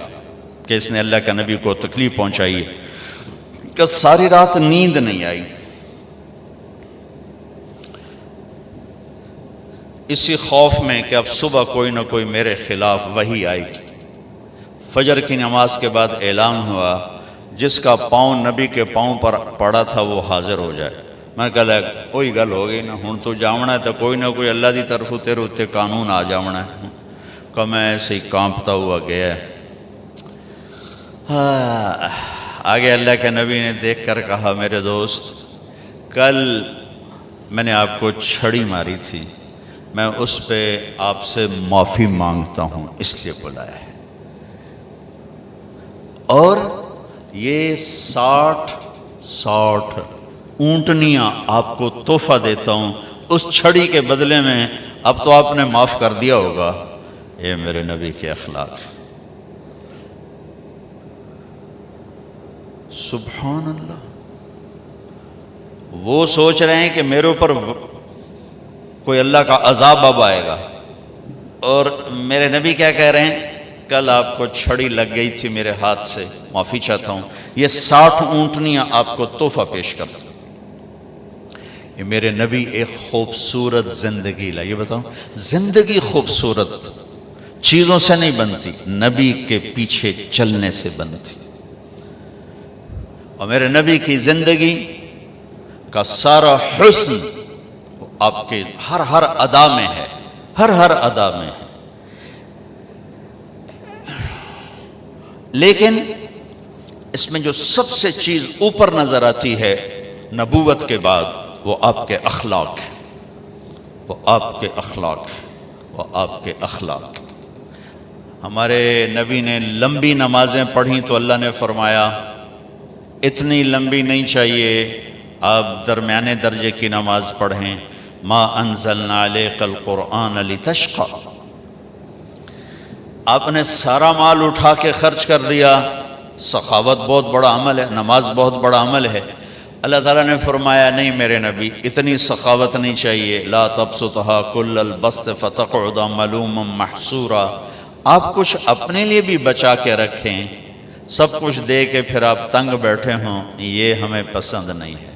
کہ اس نے اللہ کے نبی کو تکلیف پہنچائی ہے. کہ ساری رات نیند نہیں آئی. اسی خوف میں کہ اب صبح کوئی نہ کوئی میرے خلاف وحی آئے گی. فجر کی نماز کے بعد اعلان ہوا جس کا پاؤں نبی کے پاؤں پر پڑا تھا وہ حاضر ہو جائے. میں کہا کوئی گل ہو گئی نا، ہوں تو جاونا ہے تو کوئی نہ کوئی اللہ دی طرف تیرے اتنے قانون آ جاونا ہے. کہ میں ایسے ہی کانپتا ہوا گیا. آگے اللہ کے نبی نے دیکھ کر کہا میرے دوست، کل میں نے آپ کو چھڑی ماری تھی، میں اس پہ آپ سے معافی مانگتا ہوں، اس لیے بلایا ہے. اور یہ 60 اونٹنیاں آپ کو تحفہ دیتا ہوں اس چھڑی کے بدلے میں. اب تو آپ نے معاف کر دیا ہوگا. یہ میرے نبی کے اخلاق. سبحان اللہ. وہ سوچ رہے ہیں کہ میرے اوپر کوئی اللہ کا عذاب اب آئے گا، اور میرے نبی کیا کہہ رہے ہیں، کل آپ کو چھڑی لگ گئی تھی میرے ہاتھ سے، معافی چاہتا ہوں، یہ 60 اونٹنیاں آپ کو تحفہ پیش کر دوں. یہ میرے نبی ایک خوبصورت زندگی لا. یہ بتاؤ، زندگی خوبصورت چیزوں سے نہیں بنتی، نبی کے پیچھے چلنے سے بنتی. اور میرے نبی کی زندگی کا سارا حسن آپ کے ہر ادا میں ہے، ہر ادا میں ہے. لیکن اس میں جو سب سے چیز اوپر نظر آتی ہے نبوت کے بعد، وہ آپ کے اخلاق ہے، وہ آپ کے اخلاق ہے، وہ آپ کے اخلاق. ہمارے نبی نے لمبی نمازیں پڑھیں تو اللہ نے فرمایا اتنی لمبی نہیں چاہیے، آپ درمیانے درجے کی نماز پڑھیں. ما انزلنا علیک القرآن لتشقى. آپ نے سارا مال اٹھا کے خرچ کر دیا، سخاوت بہت بڑا عمل ہے، نماز بہت بڑا عمل ہے۔ اللہ تعالیٰ نے فرمایا نہیں میرے نبی، اتنی سخاوت نہیں چاہیے، لا تبسطها کل البسط فتقعد ملوما محسورا، آپ کچھ اپنے لیے بھی بچا کے رکھیں، سب کچھ دے کے پھر آپ تنگ بیٹھے ہوں، یہ ہمیں پسند نہیں ہے۔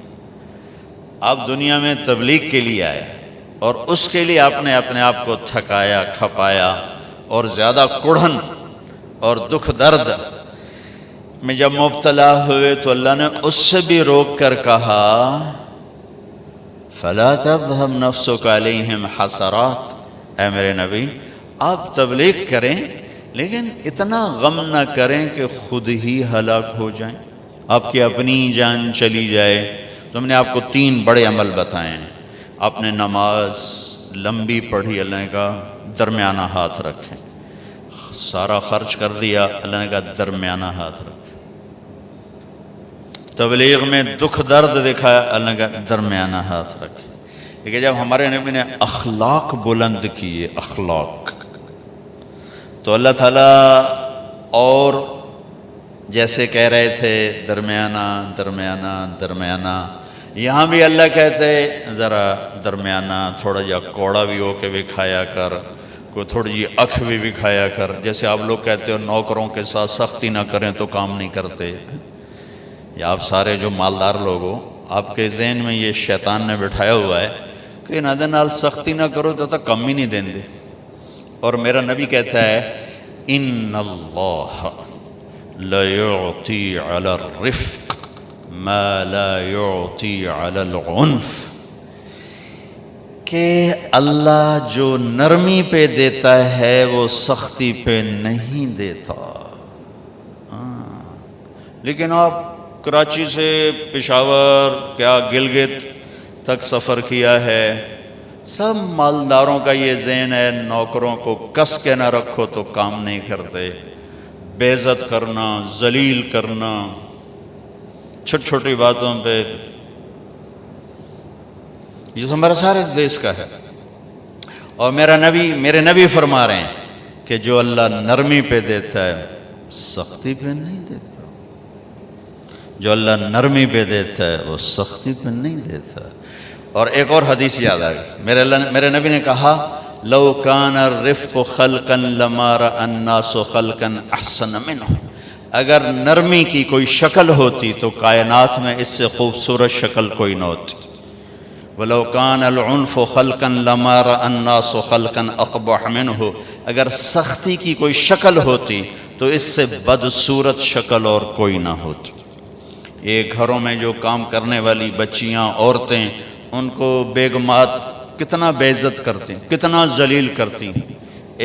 آپ دنیا میں تبلیغ کے لیے آئے اور اس کے لیے آپ نے اپنے آپ کو تھکایا کھپایا، اور زیادہ کڑھن اور دکھ درد میں جب مبتلا ہوئے تو اللہ نے اس سے بھی روک کر کہا فَلَا تَذْهَبْ نَفْسُكَ عَلَيْهِمْ حَسَرَاتٍ، اے میرے نبی آپ تبلیغ کریں لیکن اتنا غم نہ کریں کہ خود ہی ہلاک ہو جائیں، آپ کی اپنی جان چلی جائے۔ تو ہم نے آپ کو 3 بڑے عمل بتائے ہیں۔ آپ نے نماز لمبی پڑھی، اللہ نے کہا درمیانہ ہاتھ رکھیں، سارا خرچ کر دیا، اللہ نے کہا درمیانہ ہاتھ رکھیں، تبلیغ میں دکھ درد دکھایا، اللہ نے کہا درمیانہ ہاتھ رکھیں۔ لیکن جب ہمارے نبی نے اخلاق بلند کیے، اخلاق، تو اللہ تعالیٰ اور جیسے کہہ رہے تھے درمیانہ درمیانہ درمیانہ، یہاں بھی اللہ کہتے ذرا درمیانہ، تھوڑا جا کوڑا بھی ہو کے بھی کھایا کر، کوئی تھوڑی جی اکھ بھی کھایا کر۔ جیسے آپ لوگ کہتے ہو نوکروں کے ساتھ سختی نہ کریں تو کام نہیں کرتے، یا آپ سارے جو مالدار لوگ ہو، آپ کے ذہن میں یہ شیطان نے بٹھایا ہوا ہے کہ نادے نال سختی نہ کرو تو کم ہی نہیں دیں دے۔ اور میرا نبی کہتا ہے ان اللہ لا يعطی علی الرفق ما لا يعطی علی العنف، کہ اللہ جو نرمی پہ دیتا ہے وہ سختی پہ نہیں دیتا۔ لیکن آپ کراچی سے پشاور کیا گلگت تک سفر کیا ہے، سب مالداروں کا یہ ذہن ہے نوکروں کو کس کے نہ رکھو تو کام نہیں کرتے، بے عزت کرنا، ذلیل کرنا، چھوٹی چھوٹی باتوں پہ، یہ تو ہمارا سارے دیش کا ہے۔ اور میرے نبی فرما رہے ہیں کہ جو اللہ نرمی پہ دیتا ہے سختی پہ نہیں دیتا، جو اللہ نرمی پہ دیتا ہے وہ سختی پہ نہیں دیتا۔ اور ایک اور حدیث یاد آ گئی، میرے نبی نے کہا لو کان الرفق خلقا لما رأى الناس خلقا احسن منه، اگر نرمی کی کوئی شکل ہوتی تو کائنات میں اس سے خوبصورت شکل کوئی نہ ہوتی، وَلَوْ كَانَ الْعُنْفُ خَلْقًا لَمَا رَأَى النَّاسُ خَلْقًا أَقْبَحَ مِنْهُ، اگر سختی کی کوئی شکل ہوتی تو اس سے بدصورت شکل اور کوئی نہ ہوتی۔ یہ گھروں میں جو کام کرنے والی بچیاں، عورتیں، ان کو بیگمات کتنا بے عزت کرتی، کتنا ذلیل کرتی،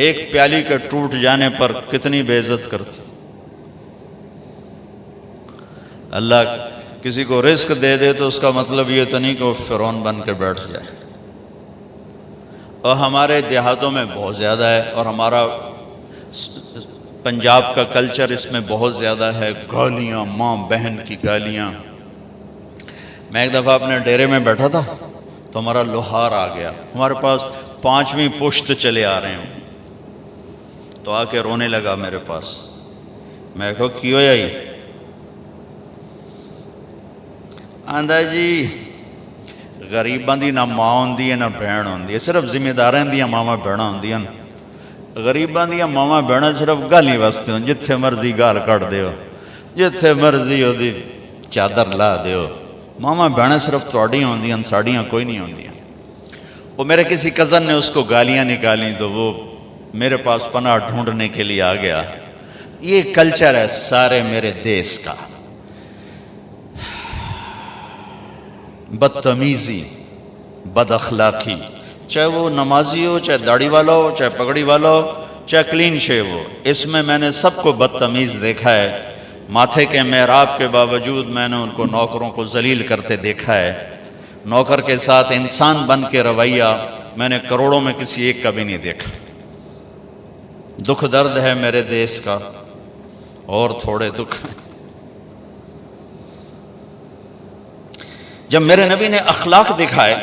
ایک پیالی کے ٹوٹ جانے پر کتنی بے عزت کرتی۔ اللہ کسی کو رزق دے دے تو اس کا مطلب یہ تو نہیں کہ وہ فرعون بن کے بیٹھ جائے۔ اور ہمارے دیہاتوں میں بہت زیادہ ہے، اور ہمارا پنجاب کا کلچر اس میں بہت زیادہ ہے، گالیاں، ماں بہن کی گالیاں۔ میں ایک دفعہ اپنے ڈیرے میں بیٹھا تھا تو ہمارا لوہار آ گیا، ہمارے پاس 5ویں پشت چلے آ رہے ہیں، تو آ کے رونے لگا میرے پاس۔ میں کہا کیوں آئی؟ آندا جی غریباں دی نہ ماں ہوندی ہے نہ بہن ہوندی ہے، صرف ذمہ داراں دیاں ماواں بہناں ہوندیاں، غریباں دیاں ماواں بہناں صرف گالی واسطے ہوں، جتھے مرضی گال کٹ دیو، جتھے مرضی دی چادر لا دیو، ماواں بہناں صرف تواڈیاں ہوندیاں، ساڈیاں کوئی نہیں ہوندیاں۔ وہ میرے کسی کزن نے اس کو گالیاں نکالیں تو وہ میرے پاس پناہ ڈھونڈنے کے لیے آ گیا۔ یہ کلچر ہے سارے میرے دیس کا، بدتمیزی، بد اخلاقی، چاہے وہ نمازی ہو، چاہے داڑھی والا ہو، چاہے پگڑی والا ہو، چاہے کلین شیو ہو، اس میں نے سب کو بدتمیز دیکھا ہے۔ ماتھے کے محراب کے باوجود میں نے ان کو نوکروں کو ذلیل کرتے دیکھا ہے۔ نوکر کے ساتھ انسان بن کے رویہ میں نے کروڑوں میں کسی ایک کا بھی نہیں دیکھا۔ دکھ درد ہے میرے دیس کا، اور تھوڑے دکھ ہیں۔ جب میرے نبی نے اخلاق دکھائے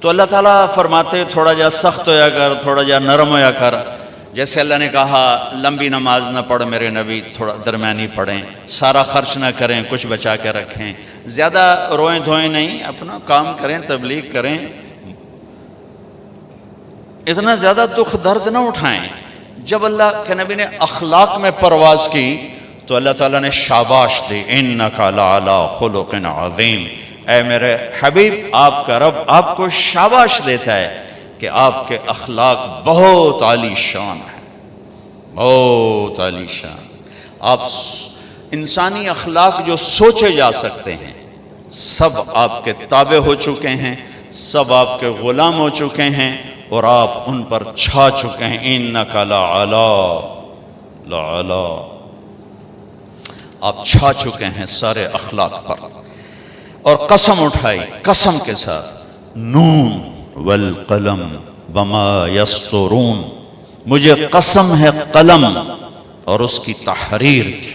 تو اللہ تعالیٰ فرماتے تھوڑا جا سخت ہویا کر، تھوڑا جا نرم ہویا کر، جیسے اللہ نے کہا لمبی نماز نہ پڑھ میرے نبی، تھوڑا درمیانی پڑھیں، سارا خرچ نہ کریں، کچھ بچا کے رکھیں، زیادہ روئیں دھوئیں نہیں، اپنا کام کریں، تبلیغ کریں، اتنا زیادہ دکھ درد نہ اٹھائیں۔ جب اللہ کے نبی نے اخلاق میں پرواز کی تو اللہ تعالیٰ نے شاباش دی، اِنَّكَ لَعَلَىٰ خُلُقٍ عَظِيمٍ، اے میرے حبیب آپ کا رب آپ کو شاباش دیتا ہے کہ آپ کے اخلاق بہت عالی شان ہے، بہت عالی شان۔ آپ انسانی اخلاق جو سوچے جا سکتے ہیں سب آپ کے تابع ہو چکے ہیں، سب آپ کے غلام ہو چکے ہیں اور آپ ان پر چھا چکے ہیں۔ اِنَّكَ لَعَلَىٰ، آپ چھا چکے ہیں سارے اخلاق پر۔ اور قسم اٹھائی قسم کے ساتھ، نون والقلم وما یسطرون، مجھے قسم ہے قلم اور اس کی تحریر کی،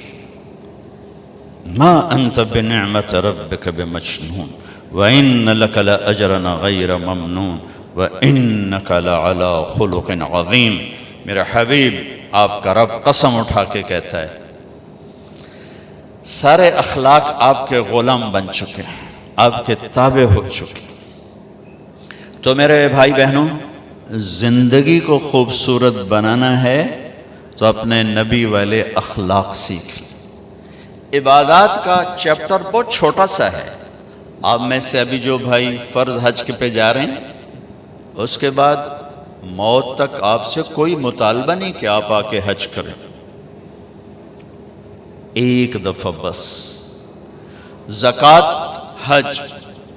ما انت بنعمت ربک بمجنون وان لک لاجرا غیر ممنون وانک لعلی خلق عظیم۔ میرے حبیب آپ کا رب قسم اٹھا کے کہتا ہے سارے اخلاق آپ کے غلام بن چکے ہیں، آپ کے تابع ہو چکے۔ تو میرے بھائی بہنوں، زندگی کو خوبصورت بنانا ہے تو اپنے نبی والے اخلاق سیکھ لیں۔ عبادات کا چیپٹر بہت چھوٹا سا ہے۔ آپ میں سے ابھی جو بھائی فرض حج کے پہ جا رہے ہیں، اس کے بعد موت تک آپ سے کوئی مطالبہ نہیں کہ آپ آ کے حج کریں، ایک دفعہ بس۔ زکوٰۃ حج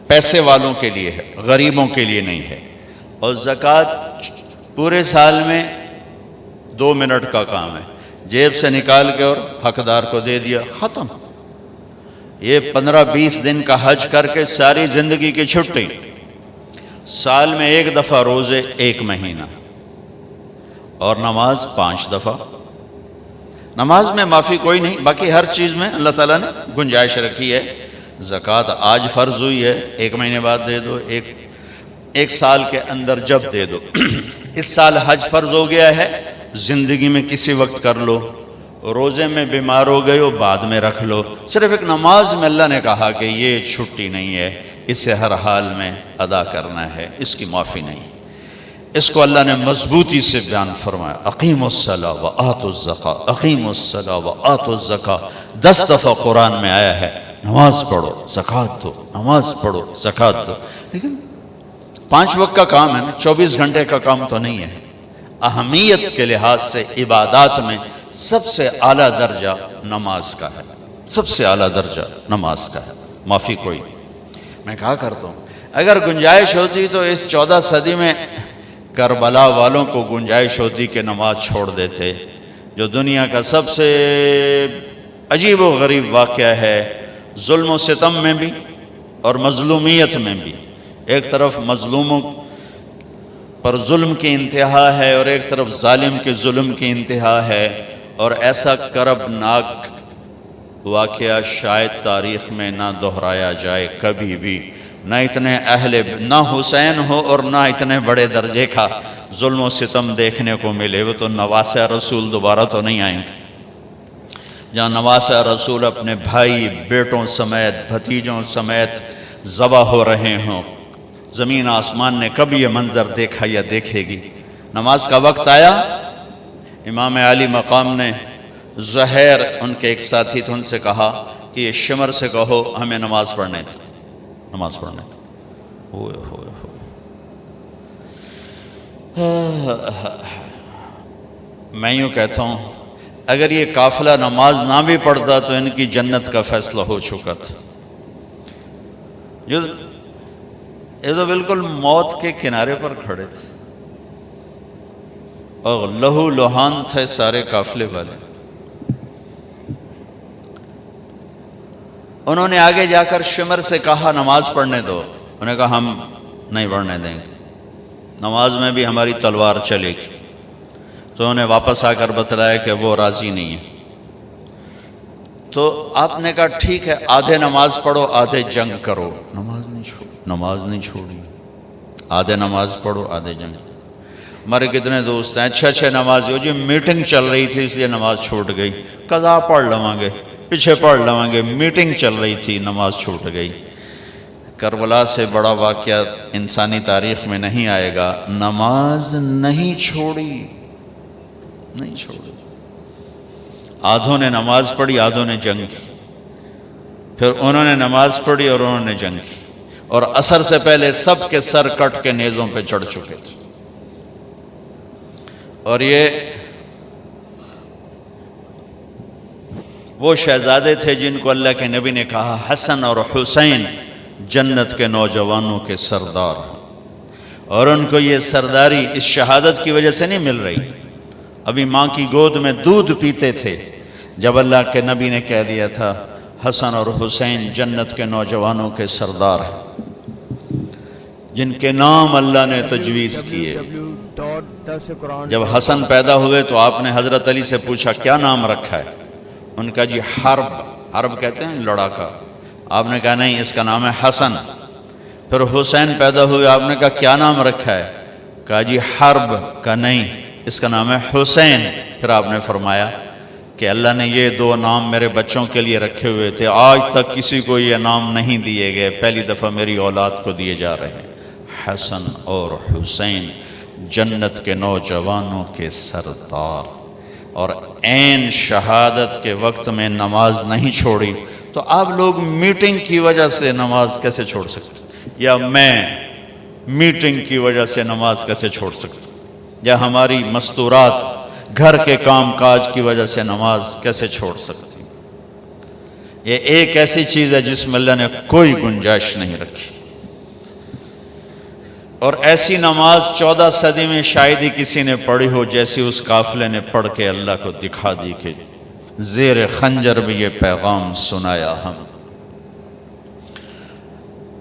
پیسے والوں کے لیے ہے، غریبوں کے لیے نہیں ہے، اور زکوٰۃ پورے سال میں 2 منٹ کا کام ہے، جیب سے نکال کے اور حقدار کو دے دیا، ختم۔ یہ 15-20 دن کا حج کر کے ساری زندگی کی چھٹی، سال میں 1 دفعہ روزے 1 مہینہ، اور نماز 5 دفعہ۔ نماز میں معافی کوئی نہیں، باقی ہر چیز میں اللہ تعالیٰ نے گنجائش رکھی ہے۔ زکوٰۃ آج فرض ہوئی ہے، 1 مہینے بعد دے دو، ایک سال کے اندر جب دے دو۔ اس سال حج فرض ہو گیا ہے، زندگی میں کسی وقت کر لو، روزے میں بیمار ہو گئے ہو بعد میں رکھ لو۔ صرف ایک نماز میں اللہ نے کہا کہ یہ چھٹی نہیں ہے، اسے ہر حال میں ادا کرنا ہے، اس کی معافی نہیں۔ اس کو اللہ نے مضبوطی سے بیان فرمایا، اقیموا الصلاۃ وآتوا الزکاۃ، اقیموا الصلاۃ وآتوا الزکاۃ۔ 10 دفعہ قرآن میں آیا ہے نماز پڑھو زکوٰۃ دو، نماز پڑھو زکوٰۃ دو، لیکن 5 وقت کا کام ہے نا، 24 گھنٹے کا کام تو نہیں ہے۔ اہمیت کے لحاظ سے عبادات میں سب سے اعلیٰ درجہ نماز کا ہے، سب سے اعلیٰ درجہ نماز کا ہے، معافی کوئی۔ میں کہا کرتا ہوں اگر گنجائش ہوتی تو اس 14 صدی میں کربلا والوں کو گنجائش ہوتی کہ نماز چھوڑ دیتے، جو دنیا کا سب سے عجیب و غریب واقعہ ہے، ظلم و ستم میں بھی اور مظلومیت میں بھی۔ ایک طرف مظلوموں پر ظلم کی انتہا ہے اور ایک طرف ظالم کے ظلم کی انتہا ہے، اور ایسا کربناک واقعہ شاید تاریخ میں نہ دہرایا جائے کبھی بھی، نہ اتنے نہ حسین ہو اور نہ اتنے بڑے درجے کا ظلم و ستم دیکھنے کو ملے۔ وہ تو نواسہ رسول دوبارہ تو نہیں آئیں گے، جہاں نواسہ رسول اپنے بھائی بیٹوں سمیت بھتیجوں سمیت ذبح ہو رہے ہوں۔ زمین آسمان نے کبھی یہ منظر دیکھا یا دیکھے گی؟ نماز کا وقت آیا، امام علی مقام نے زہیر ان کے ایک ساتھی تھے، ان سے کہا کہ یہ شمر سے کہو ہمیں نماز پڑھنے تھی، نماز پڑھنے تھی۔ ہوئے ہوئے ہوئے، میں یوں کہتا ہوں اگر یہ قافلہ نماز نہ بھی پڑھتا تو ان کی جنت کا فیصلہ ہو چکا تھا۔ یہ تو بالکل موت کے کنارے پر کھڑے تھے اور لہو لہان تھے سارے قافلے والے۔ انہوں نے آگے جا کر شمر سے کہا نماز پڑھنے دو، انہوں نے کہا ہم نہیں پڑھنے دیں گے، نماز میں بھی ہماری تلوار چلے گی۔ تو انہوں نے واپس آ کر بتلایا کہ وہ راضی نہیں ہے۔ تو آپ نے کہا ٹھیک ہے، آدھے نماز پڑھو آدھے جنگ کرو۔ نماز نہیں چھوڑی، آدھے نماز پڑھو آدھے جنگ۔ ہمارے کتنے دوست ہیں اچھے نمازی ہو جی میٹنگ چل رہی تھی اس لیے نماز چھوٹ گئی، قضا پڑھ لواں گے، پیچھے پڑھ لواں گے، میٹنگ چل رہی تھی نماز چھوٹ گئی۔ کربلا سے بڑا واقعہ انسانی تاریخ میں نہیں آئے گا، نماز نہیں چھوڑی، نہیں چھوڑی۔ آدھوں نے نماز پڑھی، آدھوں نے جنگ کی، پھر انہوں نے نماز پڑھی اور انہوں نے جنگ کی، اور عصر سے پہلے سب کے سر کٹ کے نیزوں پہ چڑھ چکے تھے۔ اور یہ وہ شہزادے تھے جن کو اللہ کے نبی نے کہا حسن اور حسین جنت کے نوجوانوں کے سردار ہیں، اور ان کو یہ سرداری اس شہادت کی وجہ سے نہیں مل رہی، ابھی ماں کی گود میں دودھ پیتے تھے جب اللہ کے نبی نے کہہ دیا تھا حسن اور حسین جنت کے نوجوانوں کے سردار ہیں، جن کے نام اللہ نے تجویز کیے۔ جب حسن پیدا ہوئے تو آپ نے حضرت علی سے پوچھا کیا نام رکھا ہے؟ ان کا جی حرب، حرب کہتے ہیں لڑاکا، آپ نے کہا نہیں اس کا نام ہے حسن۔ پھر حسین پیدا ہوئے، آپ نے کہا کیا نام رکھا ہے؟ کہا جی حرب، کا نہیں اس کا نام ہے حسین۔ پھر آپ نے فرمایا کہ اللہ نے یہ دو نام میرے بچوں کے لیے رکھے ہوئے تھے، آج تک کسی کو یہ نام نہیں دیے گئے، پہلی دفعہ میری اولاد کو دیے جا رہے ہیں، حسن اور حسین جنت کے نوجوانوں کے سردار۔ اور عین شہادت کے وقت میں نماز نہیں چھوڑی، تو آپ لوگ میٹنگ کی وجہ سے نماز کیسے چھوڑ سکتے؟ یا میں میٹنگ کی وجہ سے نماز کیسے چھوڑ سکتا؟ یا ہماری مستورات گھر کے کام کاج کی وجہ سے نماز کیسے چھوڑ سکتی؟ یہ ایک ایسی چیز ہے جس میں اللہ نے کوئی گنجائش نہیں رکھی، اور ایسی نماز 14 صدی میں شاید ہی کسی نے پڑھی ہو جیسی اس قافلے نے پڑھ کے اللہ کو دکھا دی کہ زیر خنجر بھی یہ پیغام سنایا ہم۔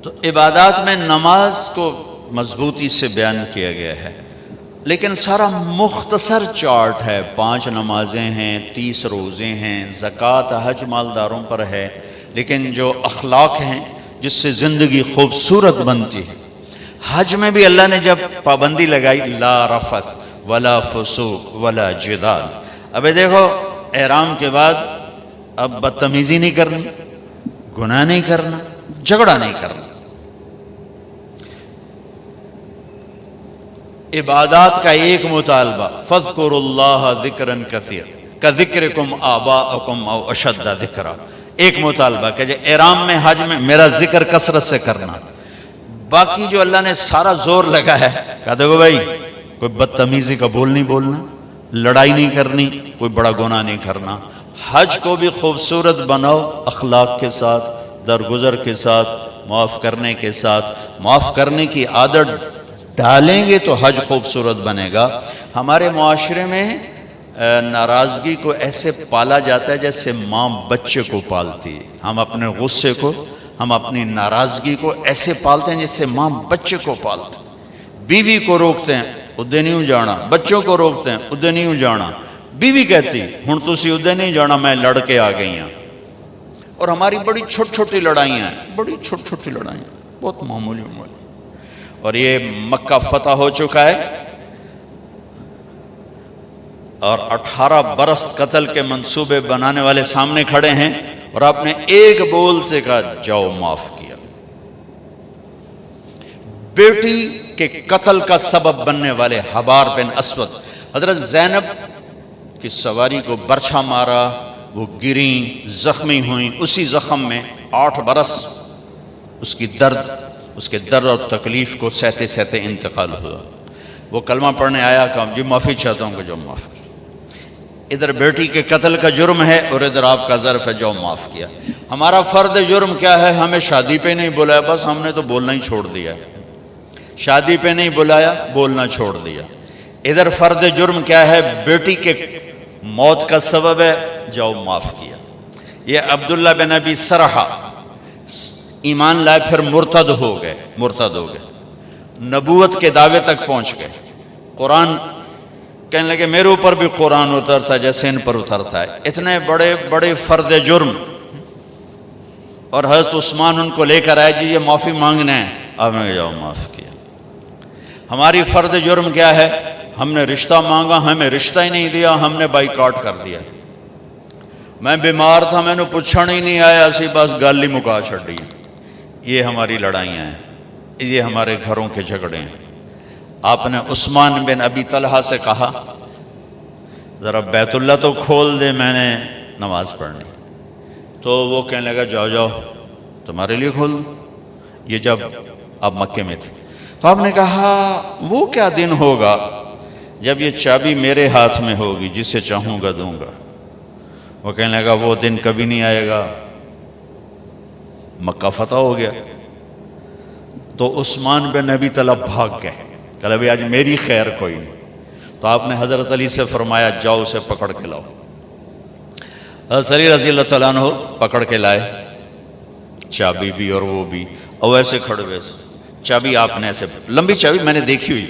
تو عبادات میں نماز کو مضبوطی سے بیان کیا گیا ہے، لیکن سارا مختصر چارٹ ہے، 5 نمازیں ہیں، 30 روزے ہیں، زکوٰۃ حج مالداروں پر ہے، لیکن جو اخلاق ہیں جس سے زندگی خوبصورت بنتی ہے۔ حج میں بھی اللہ نے جب پابندی لگائی لا رفث ولا فسوق ولا جدال، اب دیکھو احرام کے بعد اب بدتمیزی نہیں کرنی، گناہ نہیں کرنا، جھگڑا نہیں کرنا۔ عبادات کا ایک مطالبہ فاذکروا اللہ ذکرا کثیرا کذکرکم آباءکم او اشد ذکرا، ایک مطالبہ کہ جو احرام میں حج میں میرا ذکر کثرت سے کرنا۔ باقی جو اللہ نے سارا زور لگا ہے، کہا دیکھو بھائی کوئی بدتمیزی کا بول نہیں بولنا، لڑائی نہیں کرنی، کوئی بڑا گناہ نہیں کرنا۔ حج کو بھی خوبصورت بناؤ، اخلاق کے ساتھ، درگزر کے ساتھ، معاف کرنے کے ساتھ۔ معاف کرنے کی عادت ڈالیں گے تو حج خوبصورت بنے گا۔ ہمارے معاشرے میں ناراضگی کو ایسے پالا جاتا ہے جیسے ماں بچے کو پالتی ہے۔ ہم اپنے غصے کو، ہم اپنی ناراضگی کو ایسے پالتے ہیں جیسے ماں بچے کو پالتی۔ بیوی کو روکتے ہیں ادھے نہیں جانا، بچوں کو روکتے ہیں ادھے نہیں جانا، بیوی کہتی ہن تسی ادھے نہیں جانا، میں لڑ کے آ گئی ہوں۔ اور ہماری بڑی چھوٹی چھوٹی لڑائیاں ہیں، بڑی چھوٹی چھوٹی لڑائیاں، بہت معمولی معمولی۔ اور یہ مکہ فتح ہو چکا ہے، اور 18 برس قتل کے منصوبے بنانے والے سامنے کھڑے ہیں، اور آپ نے ایک بول سے کہا جاؤ معاف کیا۔ بیٹی کے قتل کا سبب بننے والے حبار بن اسود، حضرت زینب کی سواری کو برچھا مارا، وہ گریں، زخمی ہوئیں، اسی زخم میں 8 برس اس کی اس کے درد اور تکلیف کو سہتے سہتے انتقال ہوا۔ وہ کلمہ پڑھنے آیا کہ جی معافی چاہتا ہوں کہ جو معاف کیا۔ ادھر بیٹی کے قتل کا جرم ہے اور ادھر آپ کا ظرف ہے جو معاف کیا۔ ہمارا فرد جرم کیا ہے؟ ہمیں شادی پہ نہیں بلایا، بس ہم نے تو بولنا ہی چھوڑ دیا۔ شادی پہ نہیں بلایا، بولنا چھوڑ دیا۔ ادھر فرد جرم کیا ہے؟ بیٹی کے موت کا سبب ہے، جاؤ معاف کیا۔ یہ عبداللہ بن ابی سرحہ ایمان لائے پھر مرتد ہو گئے، نبوت کے دعوے تک پہنچ گئے۔ قرآن کہنے لگے میرے اوپر بھی قرآن اترتا ہے جیسے ان پر اترتا ہے۔ اتنے بڑے بڑے فرد جرم، اور حضرت عثمان ان کو لے کر آئے، جی یہ معافی مانگنا ہے، آپ نے جاؤ معاف کیا۔ ہماری فرد جرم کیا ہے؟ ہم نے رشتہ مانگا، ہمیں رشتہ ہی نہیں دیا، ہم نے بائیکاٹ کر دیا۔ میں بیمار تھا، میں نے پوچھن ہی نہیں آیا، اسی بس گل ہی مکا چھڑی۔ یہ ہماری لڑائیاں ہیں، یہ ہمارے گھروں کے جھگڑے ہیں۔ آپ نے عثمان بن ابی طلحہ سے کہا ذرا بیت اللہ تو کھول دے، میں نے نماز پڑھنی۔ تو وہ کہنے لگا جاؤ جاؤ تمہارے لیے کھول دوں۔ یہ جب آپ مکے میں تھے تو آپ نے کہا وہ کیا دن ہوگا جب یہ چابی میرے ہاتھ میں ہوگی، جسے چاہوں گا دوں گا۔ وہ کہنے لگا وہ دن کبھی نہیں آئے گا۔ مکہ فتح ہو گیا تو عثمان بن ابی طلحہ بھاگ گئے، کہ ابھی آج میری خیر کوئی نہیں۔ تو آپ نے حضرت علی سے فرمایا جاؤ اسے پکڑ کے لاؤ۔ حضرت علی رضی اللہ تعالیٰ عنہ پکڑ کے لائے، چابی بھی اور وہ بھی، اور ایسے کھڑے ہوئے، چابی آپ نے ایسے، لمبی چابی میں نے دیکھی ہوئی،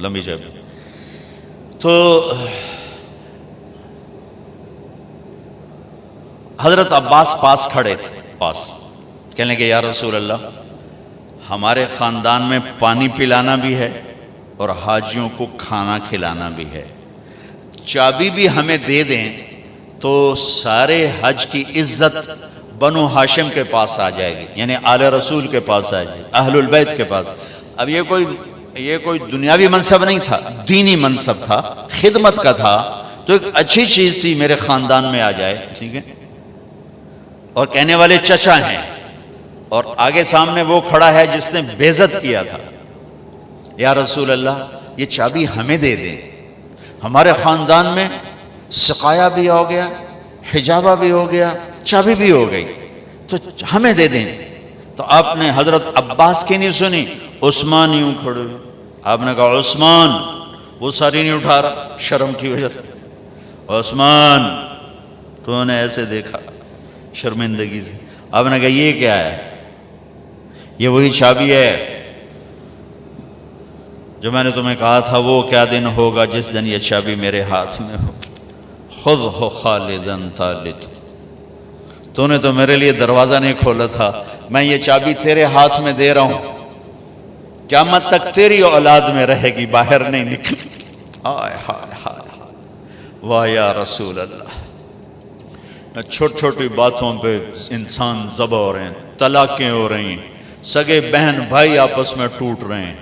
لمبی چابی۔ تو حضرت عباس پاس کھڑے تھے، پاس، کہنے لگے یا رسول اللہ ہمارے خاندان میں پانی پلانا بھی ہے اور حاجیوں کو کھانا کھلانا بھی ہے، چابی بھی ہمیں دے دیں تو سارے حج کی عزت بنو ہاشم کے پاس آ جائے گی، یعنی آل رسول کے پاس آ جائے گی، اہل البیت کے پاس۔ اب یہ کوئی دنیاوی منصب نہیں تھا، دینی منصب تھا، خدمت کا تھا، تو ایک اچھی چیز تھی میرے خاندان میں آ جائے، ٹھیک ہے۔ اور کہنے والے چچا ہیں، اور آگے سامنے وہ کھڑا ہے جس نے بےعزت کیا تھا۔ یا رسول اللہ یہ چابی ہمیں دے دیں، ہمارے خاندان میں سقایا بھی ہو گیا، حجابہ بھی ہو گیا، چابی بھی ہو گئی، تو ہمیں دے دیں۔ تو آپ نے حضرت عباس کی نہیں سنی، عثمان یوں کھڑے، آپ نے کہا عثمان، وہ ساری نہیں اٹھا رہا شرم کی وجہ سے، عثمان تو نے ایسے دیکھا شرمندگی سے۔ آپ نے کہا یہ کیا ہے؟ یہ وہی چابی ہے جو میں نے تمہیں کہا تھا وہ کیا دن ہوگا جس دن یہ چابی میرے ہاتھ میں ہوگی۔ خذ ہو خالدن طالد، تو نے تو میرے لیے دروازہ نہیں کھولا تھا، میں یہ چابی تیرے ہاتھ میں دے رہا ہوں، قیامت تک تیری اولاد میں رہے گی، باہر نہیں نکل۔ ہائے ہائے ہائے، واہ یا رسول اللہ۔ چھوٹی چھوٹی باتوں پہ انسان ذبح ہو رہے ہیں، طلاقیں ہو رہی ہیں، سگے بہن بھائی آپس میں ٹوٹ رہے ہیں،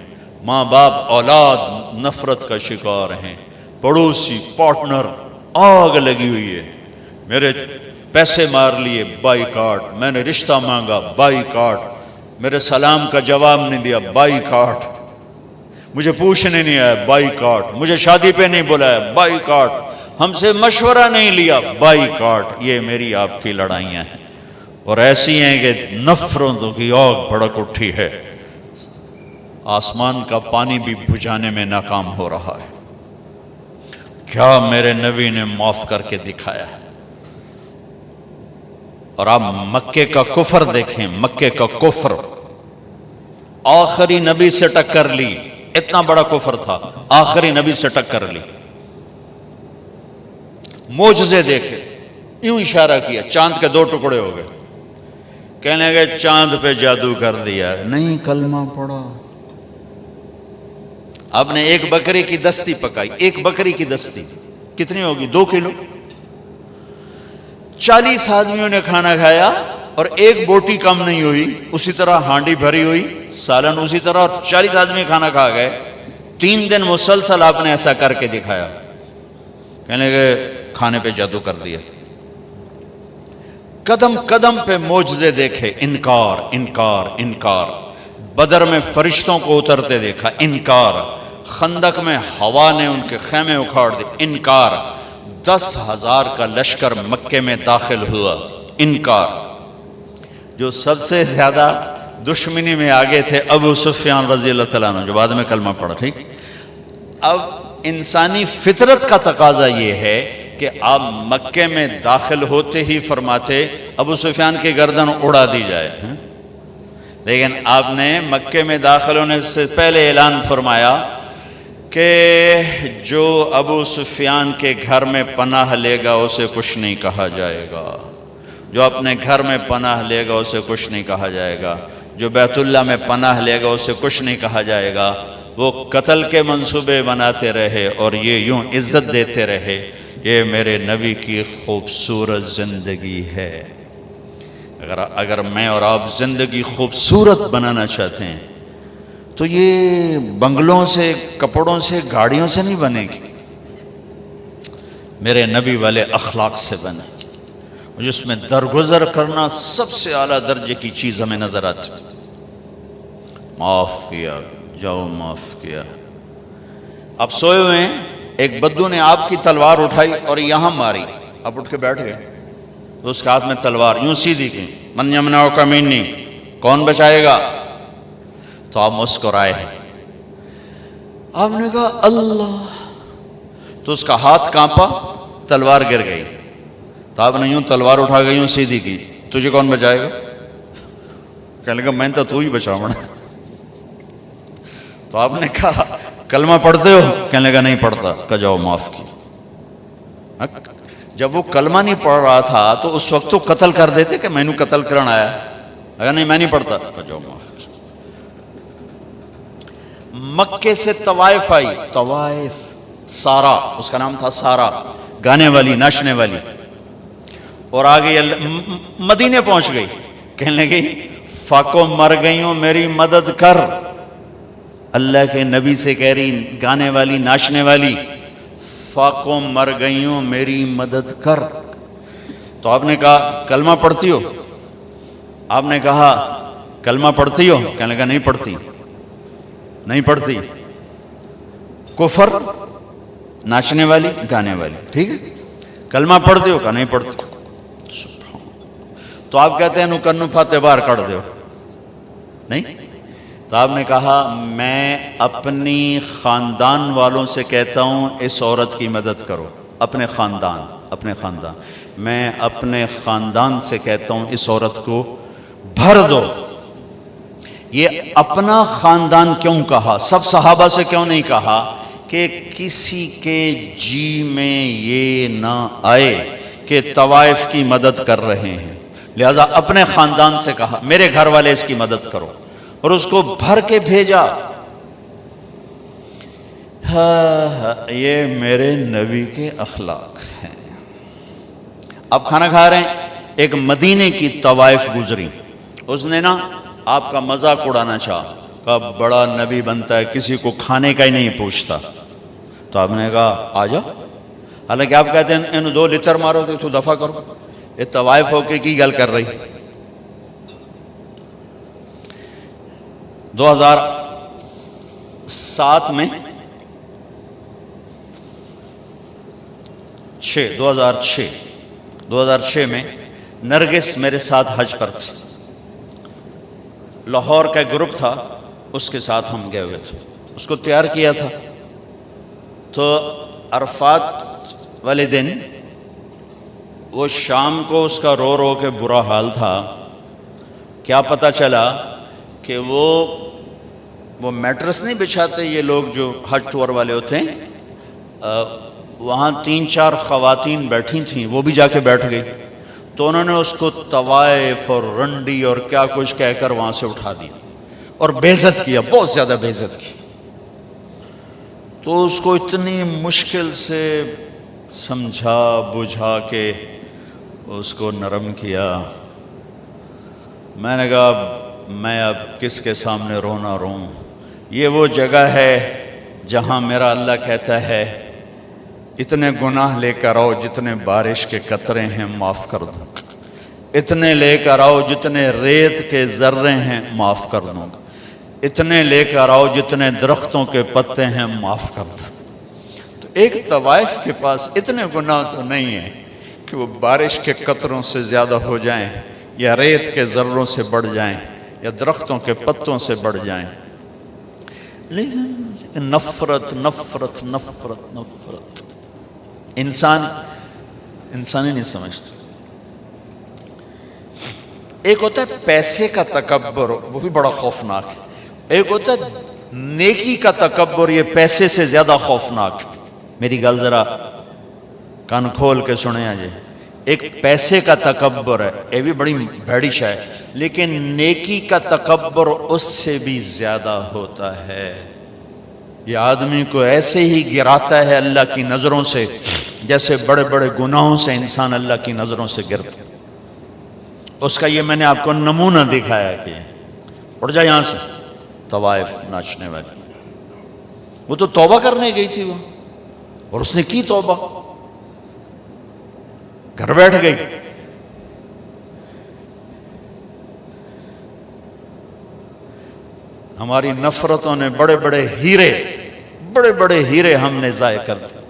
ماں باپ اولاد نفرت کا شکار ہیں، پڑوسی پارٹنر آگ لگی ہوئی ہے، میرے پیسے مار لیے بائی کاٹ، میں نے رشتہ مانگا بائی کاٹ، میرے سلام کا جواب نہیں دیا بائی کاٹ، مجھے پوچھنے نہیں آیا بائی کاٹ، مجھے شادی پہ نہیں بلایا بائی کاٹ، ہم سے مشورہ نہیں لیا بائی کاٹ۔ یہ میری آپ کی لڑائیاں ہیں، اور ایسی ہیں کہ نفرتوں کی آگ بھڑک اٹھی ہے، آسمان کا پانی بھی بجھانے میں ناکام ہو رہا ہے۔ کیا میرے نبی نے معاف کر کے دکھایا ہے۔ اور آپ مکے کا کفر دیکھیں، مکے کا کفر، آخری نبی سے ٹکر لی، اتنا بڑا کفر تھا، آخری نبی سے ٹکر لی، معجزے دیکھے، یوں اشارہ کیا، چاند کے 2 ٹکڑے ہو گئے، کہنے لگے چاند پہ جادو کر دیا، نہیں کلمہ پڑھا۔ آپ نے ایک بکری کی دستی پکائی، ایک بکری کی دستی کتنی ہوگی؟ 2 کلو، 40 آدمیوں نے کھانا کھایا اور ایک بوٹی کم نہیں ہوئی، اسی طرح ہانڈی بھری ہوئی، سالن اسی طرح، اور 40 آدمی کھانا کھا گئے۔ 3 دن مسلسل آپ نے ایسا کر کے دکھایا، کہنے لگے کھانے پہ جادو کر دیا۔ قدم قدم پہ معجزے دیکھے، انکار انکار انکار، بدر میں فرشتوں کو اترتے دیکھا، انکار، خندق میں ہوا نے ان کے خیمے اکھاڑ دی، انکار، 10,000 کا لشکر مکے میں داخل ہوا، انکار۔ جو سب سے زیادہ دشمنی میں آگے تھے ابو سفیان رضی اللہ تعالیٰ عنہ، جو بعد میں کلمہ پڑھا، ٹھیک۔ اب انسانی فطرت کا تقاضا یہ ہے کہ آپ مکے میں داخل ہوتے ہی فرماتے ابو سفیان کی گردن اڑا دی جائے، لیکن آپ نے مکے میں داخل ہونے سے پہلے اعلان فرمایا کہ جو ابو سفیان کے گھر میں پناہ لے گا اسے کچھ نہیں کہا جائے گا، جو اپنے گھر میں پناہ لے گا اسے کچھ نہیں کہا جائے گا، جو بیت اللہ میں پناہ لے گا اسے کچھ نہیں کہا جائے گا۔ وہ قتل کے منصوبے بناتے رہے اور یہ یوں عزت دیتے رہے. یہ میرے نبی کی خوبصورت زندگی ہے. اگر میں اور آپ زندگی خوبصورت بنانا چاہتے ہیں تو یہ بنگلوں سے، کپڑوں سے، گاڑیوں سے نہیں بنے گی، میرے نبی والے اخلاق سے بنے گی، جس میں درگزر کرنا سب سے اعلیٰ درجے کی چیز ہمیں نظر آتی. معاف کیا، جاؤ معاف کیا. آپ سوئے ہوئے ہیں، ایک بدو نے آپ کی تلوار اٹھائی اور یہاں ماری، آپ اٹھ کے بیٹھ گئے تو اس کے ہاتھ میں تلوار یوں سیدھی کی، من یمنعک منی، کون بچائے گا؟ تو آپ مسکرائے. آپ نے کہا اللہ، تو اس کا ہاتھ کانپا، تلوار گر گئی. تو آپ نے یوں تلوار اٹھا گئی، یوں سیدھی کی، تجھے کون بچائے گا؟ کہنے لگا میں تو ہی بچاؤں. تو آپ نے کہا کلمہ پڑھتے ہو؟ کہنے لگا نہیں پڑھتا. کہا جاؤ معاف کی. جب وہ کلمہ نہیں پڑھ رہا تھا تو اس وقت تو قتل کر دیتے کہ میں نے قتل کرنا آیا. اگر نہیں میں نہیں پڑھتا. کہا جاؤ معاف کی. مکے سے طوائف آئی، طوائف، سارا اس کا نام تھا، سارا گانے والی، ناچنے والی، اور آگے مدینے پہنچ گئی. کہنے لگی فاقو مر گئی ہوں میری مدد کر. اللہ کے نبی سے کہہ رہی گانے والی، ناچنے والی، فاقو مر گئی ہوں میری مدد کر. تو آپ نے کہا کلمہ پڑھتی ہو؟ آپ نے کہا کلمہ پڑھتی ہو؟ کہنے لگا نہیں پڑھتی. نہیں پڑھتی. کفر، ناچنے والی، گانے والی، ٹھیک ہے. کلمہ پڑھتی ہو؟ کہا نہیں پڑھتی. تو آپ کہتے ہیں نو کنو پھاتے باہر کر دو. نہیں. تو آپ نے کہا میں اپنی خاندان والوں سے کہتا ہوں اس عورت کی مدد کرو. اپنے خاندان میں اپنے خاندان سے کہتا ہوں اس عورت کو بھر دو. یہ اپنا خاندان کیوں کہا؟ سب صحابہ سے کیوں نہیں کہا کہ کسی کے جی میں یہ نہ آئے کہ طوائف کی مدد کر رہے ہیں، لہذا اپنے خاندان سے کہا میرے گھر والے اس کی مدد کرو، اور اس کو بھر کے بھیجا. یہ میرے نبی کے اخلاق ہیں. آپ کھانا کھا رہے ہیں، ایک مدینے کی طوائف گزری، اس نے نا آپ کا مذاق اڑانا چاہا، کہا بڑا نبی بنتا ہے کسی کو کھانے کا ہی نہیں پوچھتا. تو آپ نے کہا آ جا. حالانکہ آپ کہتے ہیں انہوں 2 لتر مارو تو دفع کرو. یہ طوائف ہو کے کی گل کر رہی. 2007 میں 2006 میں نرگس میرے ساتھ حج پر تھی. لاہور کا گروپ تھا، اس کے ساتھ ہم گئے ہوئے تھے، اس کو تیار کیا تھا. تو عرفات والے دن وہ شام کو اس کا رو رو کے برا حال تھا. کیا پتہ چلا کہ وہ میٹرس نہیں بچھاتے یہ لوگ جو حج ٹور والے ہوتے ہیں، وہاں 3-4 خواتین بیٹھی تھیں، وہ بھی جا کے بیٹھ گئی. تو انہوں نے اس کو طوائف اور رنڈی اور کیا کچھ کہہ کر وہاں سے اٹھا دیا اور بے عزت کیا، بہت زیادہ بے عزت کی. تو اس کو اتنی مشکل سے سمجھا بجھا کے اس کو نرم کیا. میں نے کہا میں اب کس کے سامنے رونا روں. یہ وہ جگہ ہے جہاں میرا اللہ کہتا ہے اتنے گناہ لے کر آؤ جتنے بارش کے قطرے ہیں معاف کر دوں گا، اتنے لے کر آؤ جتنے ریت کے ذرے ہیں معاف کر دوں گا، اتنے لے کر آؤ جتنے درختوں کے پتے ہیں معاف کر دوں. تو ایک طوائف کے پاس اتنے گناہ تو نہیں ہیں کہ وہ بارش کے قطروں سے زیادہ ہو جائیں، یا ریت کے ذروں سے بڑھ جائیں، یا درختوں کے پتوں سے بڑھ جائیں. لیکن نفرت نفرت نفرت نفرت انسان ہی نہیں سمجھتا. ایک ہوتا ہے پیسے کا تکبر، وہ بھی بڑا خوفناک ہے. ایک ہوتا ہے نیکی کا تکبر، یہ پیسے سے زیادہ خوفناک ہے. میری گل ذرا کان کھول کے سنیں آجے. ایک پیسے کا تکبر ہے، یہ بھی بڑی بھڑی شے ہے، لیکن نیکی کا تکبر اس سے بھی زیادہ ہوتا ہے. یہ آدمی کو ایسے ہی گراتا ہے اللہ کی نظروں سے جیسے بڑے بڑے گناہوں سے انسان اللہ کی نظروں سے گرتا ہے۔ اس کا یہ میں نے آپ کو نمونہ دکھایا کہ اٹھ جا یہاں سے، طوائف ناچنے والی، وہ تو توبہ کرنے گئی تھی وہ، اور اس نے کی توبہ، گھر بیٹھ گئی۔ ہماری نفرتوں نے بڑے بڑے ہیرے ہم نے ضائع کر دیے۔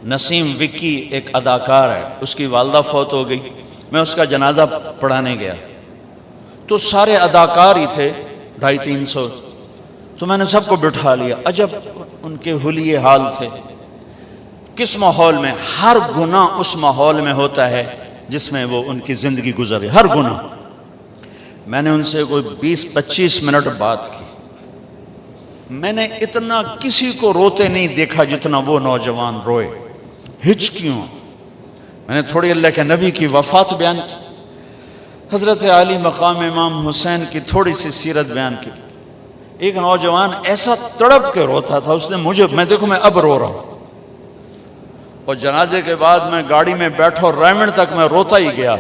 نسیم وکی ایک اداکار ہے، اس کی والدہ فوت ہو گئی، میں اس کا جنازہ پڑھانے گیا تو سارے اداکار ہی تھے، 250-300، تو میں نے سب کو بٹھا لیا۔ عجب ان کے حلیے حال تھے، کس ماحول میں، ہر گناہ اس ماحول میں ہوتا ہے جس میں وہ ان کی زندگی گزرے، ہر گناہ۔ میں نے ان سے کوئی 20-25 منٹ بات کی، میں نے اتنا کسی کو روتے نہیں دیکھا جتنا وہ نوجوان روئے، ہچکیوں۔ میں نے تھوڑی اللہ کے نبی کی وفات بیان کی، حضرت علی مقام امام حسین کی تھوڑی سی سیرت بیان کی۔ ایک نوجوان ایسا تڑپ کے روتا تھا، اس نے مجھے، میں دیکھو میں اب رو رہا ہوں، اور جنازے کے بعد میں گاڑی میں بیٹھا اور ریمنڈ تک میں روتا ہی گیا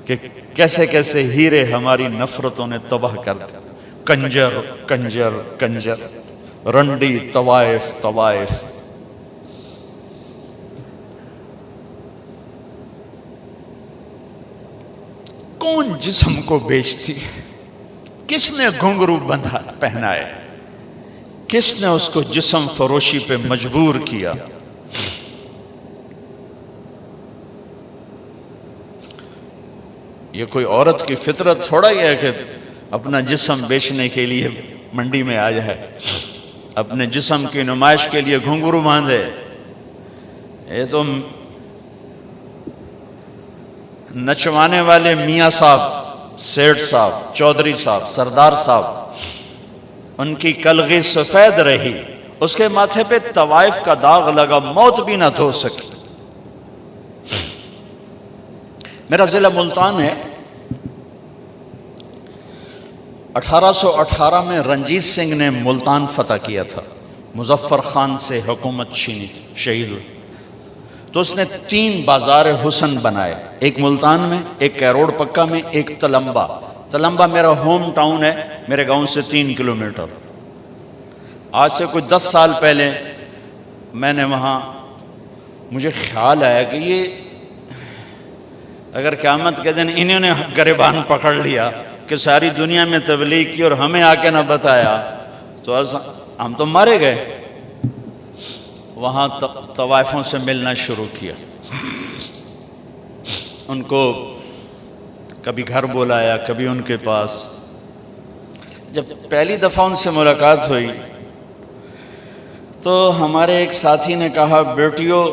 کہ کیسے کیسے ہیرے ہماری نفرتوں نے تباہ کر دیا۔ کنجر کنجر کنجر، رنڈی طوائف طوائف۔ کون جسم کو بیچتی، کس نے گھنگرو بندھا پہنائے، کس نے اس کو جسم فروشی پہ مجبور کیا؟ یہ کوئی عورت کی فطرت تھوڑا ہی ہے کہ اپنا جسم بیچنے کے لیے منڈی میں آ جائے، اپنے جسم کی نمائش کے لیے گھنگرو باندھے۔ یہ تو نچوانے والے میاں صاحب، سیٹھ صاحب، چودھری صاحب، سردار صاحب، ان کی کلغی سفید رہی، اس کے ماتھے پہ طوائف کا داغ لگا، موت بھی نہ دھو سکی۔ میرا ضلع ملتان ہے، 1818 میں رنجیت سنگھ نے ملتان فتح کیا تھا، مظفر خان سے حکومت چھینی، شہید ہوئے، تو اس نے 3 بازار حسن بنائے، ایک ملتان میں، ایک کیروڑ پکا میں، ایک تلمبا۔ تلمبا میرا ہوم ٹاؤن ہے، میرے گاؤں سے 3 کلومیٹر۔ آج سے کوئی 10 سال پہلے میں نے وہاں، مجھے خیال آیا کہ یہ اگر قیامت کے دن انہوں نے گریبان پکڑ لیا کہ ساری دنیا میں تبلیغ کی اور ہمیں آ کے نہ بتایا تو ہم تو مارے گئے۔ وہاں طوائفوں سے ملنا شروع کیا، ان کو کبھی گھر بلایا، کبھی ان کے پاس۔ جب پہلی دفعہ ان سے ملاقات ہوئی تو ہمارے ایک ساتھی نے کہا، بیٹیو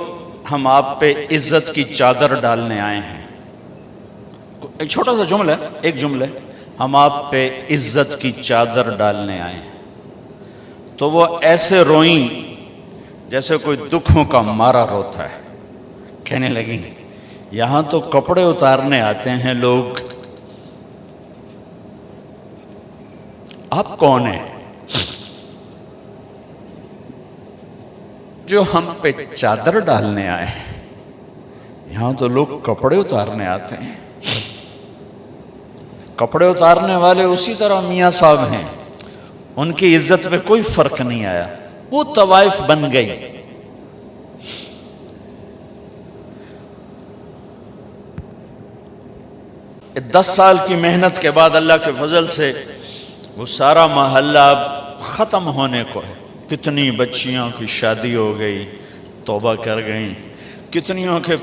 ہم آپ پہ عزت کی چادر ڈالنے آئے ہیں۔ ایک چھوٹا سا جملہ ہے، ایک جملہ، ہم آپ پہ عزت کی چادر ڈالنے آئے ہیں۔ تو وہ ایسے روئیں جیسے کوئی دکھوں کا مارا روتا ہے، کہنے لگی یہاں تو کپڑے اتارنے آتے ہیں لوگ، آپ کون ہیں جو ہم پہ چادر ڈالنے آئے ہیں؟ یہاں تو لوگ کپڑے اتارنے آتے ہیں۔ کپڑے اتارنے والے اسی طرح میاں صاحب ہیں، ان کی عزت میں کوئی فرق نہیں آیا، وہ طوائف بن گئی۔ 10 سال کی محنت کے بعد اللہ کے فضل سے وہ سارا محلہ اب ختم ہونے کو ہے۔ کتنی بچیوں کی شادی ہو گئی، توبہ کر گئیں، کتنیوں کے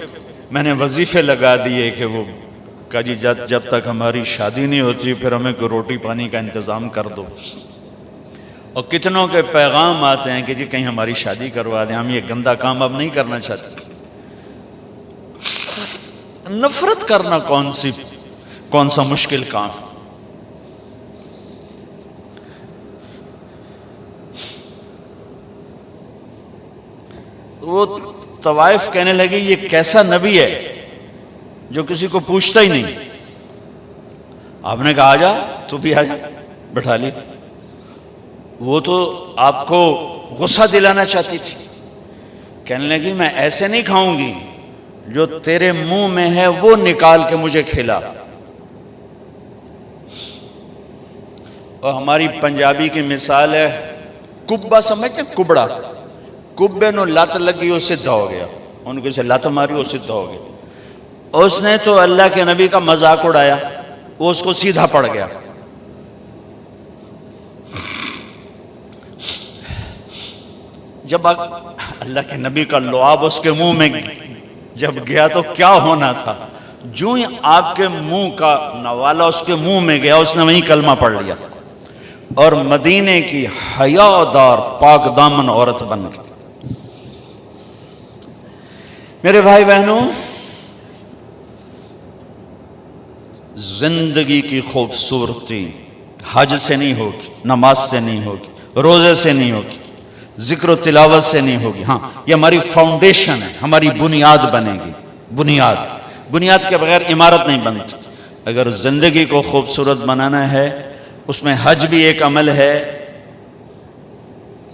میں نے وظیفے لگا دیے کہ وہ کہا جی جب تک ہماری شادی نہیں ہوتی پھر ہمیں کوئی روٹی پانی کا انتظام کر دو، اور کتنوں کے پیغام آتے ہیں کہ جی کہیں ہماری شادی کروا دیں، ہم یہ گندا کام اب نہیں کرنا چاہتے۔ نفرت کرنا کون سا مشکل کام؟ وہ طوائف کہنے لگی یہ کیسا نبی ہے جو کسی کو پوچھتا ہی نہیں۔ آپ نے کہا آجا، تو بھی آجا، بٹھا لی۔ وہ تو آپ کو غصہ دلانا چاہتی تھی، کہنے لگی میں ایسے نہیں کھاؤں گی، جو تیرے منہ میں ہے وہ نکال کے مجھے کھلا۔ اور ہماری پنجابی کی مثال ہے، کبا سمجھتے ہیں؟ کبڑا، کبے نو لت لگی وہ سدھا ہو گیا، ان کو سے لت ماری وہ سدھا ہو گیا۔ اس نے تو اللہ کے نبی کا مذاق اڑایا، وہ اس کو سیدھا پڑ گیا۔ جب اللہ کے نبی کا لعاب اس کے منہ میں جب گیا تو کیا ہونا تھا؟ جو ہی آپ کے منہ کا نوالا اس کے منہ میں گیا، اس نے وہیں کلمہ پڑھ لیا اور مدینے کی حیادار پاک دامن عورت بن گئی۔ میرے بھائی بہنوں، زندگی کی خوبصورتی حج سے نہیں ہوگی، نماز سے نہیں ہوگی، روزے سے نہیں ہوگی، ذکر و تلاوت سے نہیں ہوگی۔ ہاں، یہ ہماری فاؤنڈیشن ہے، ہماری بنیاد بنے گی۔ بنیاد کے بغیر عمارت نہیں بنتی۔ اگر زندگی کو خوبصورت بنانا ہے، اس میں حج بھی ایک عمل ہے،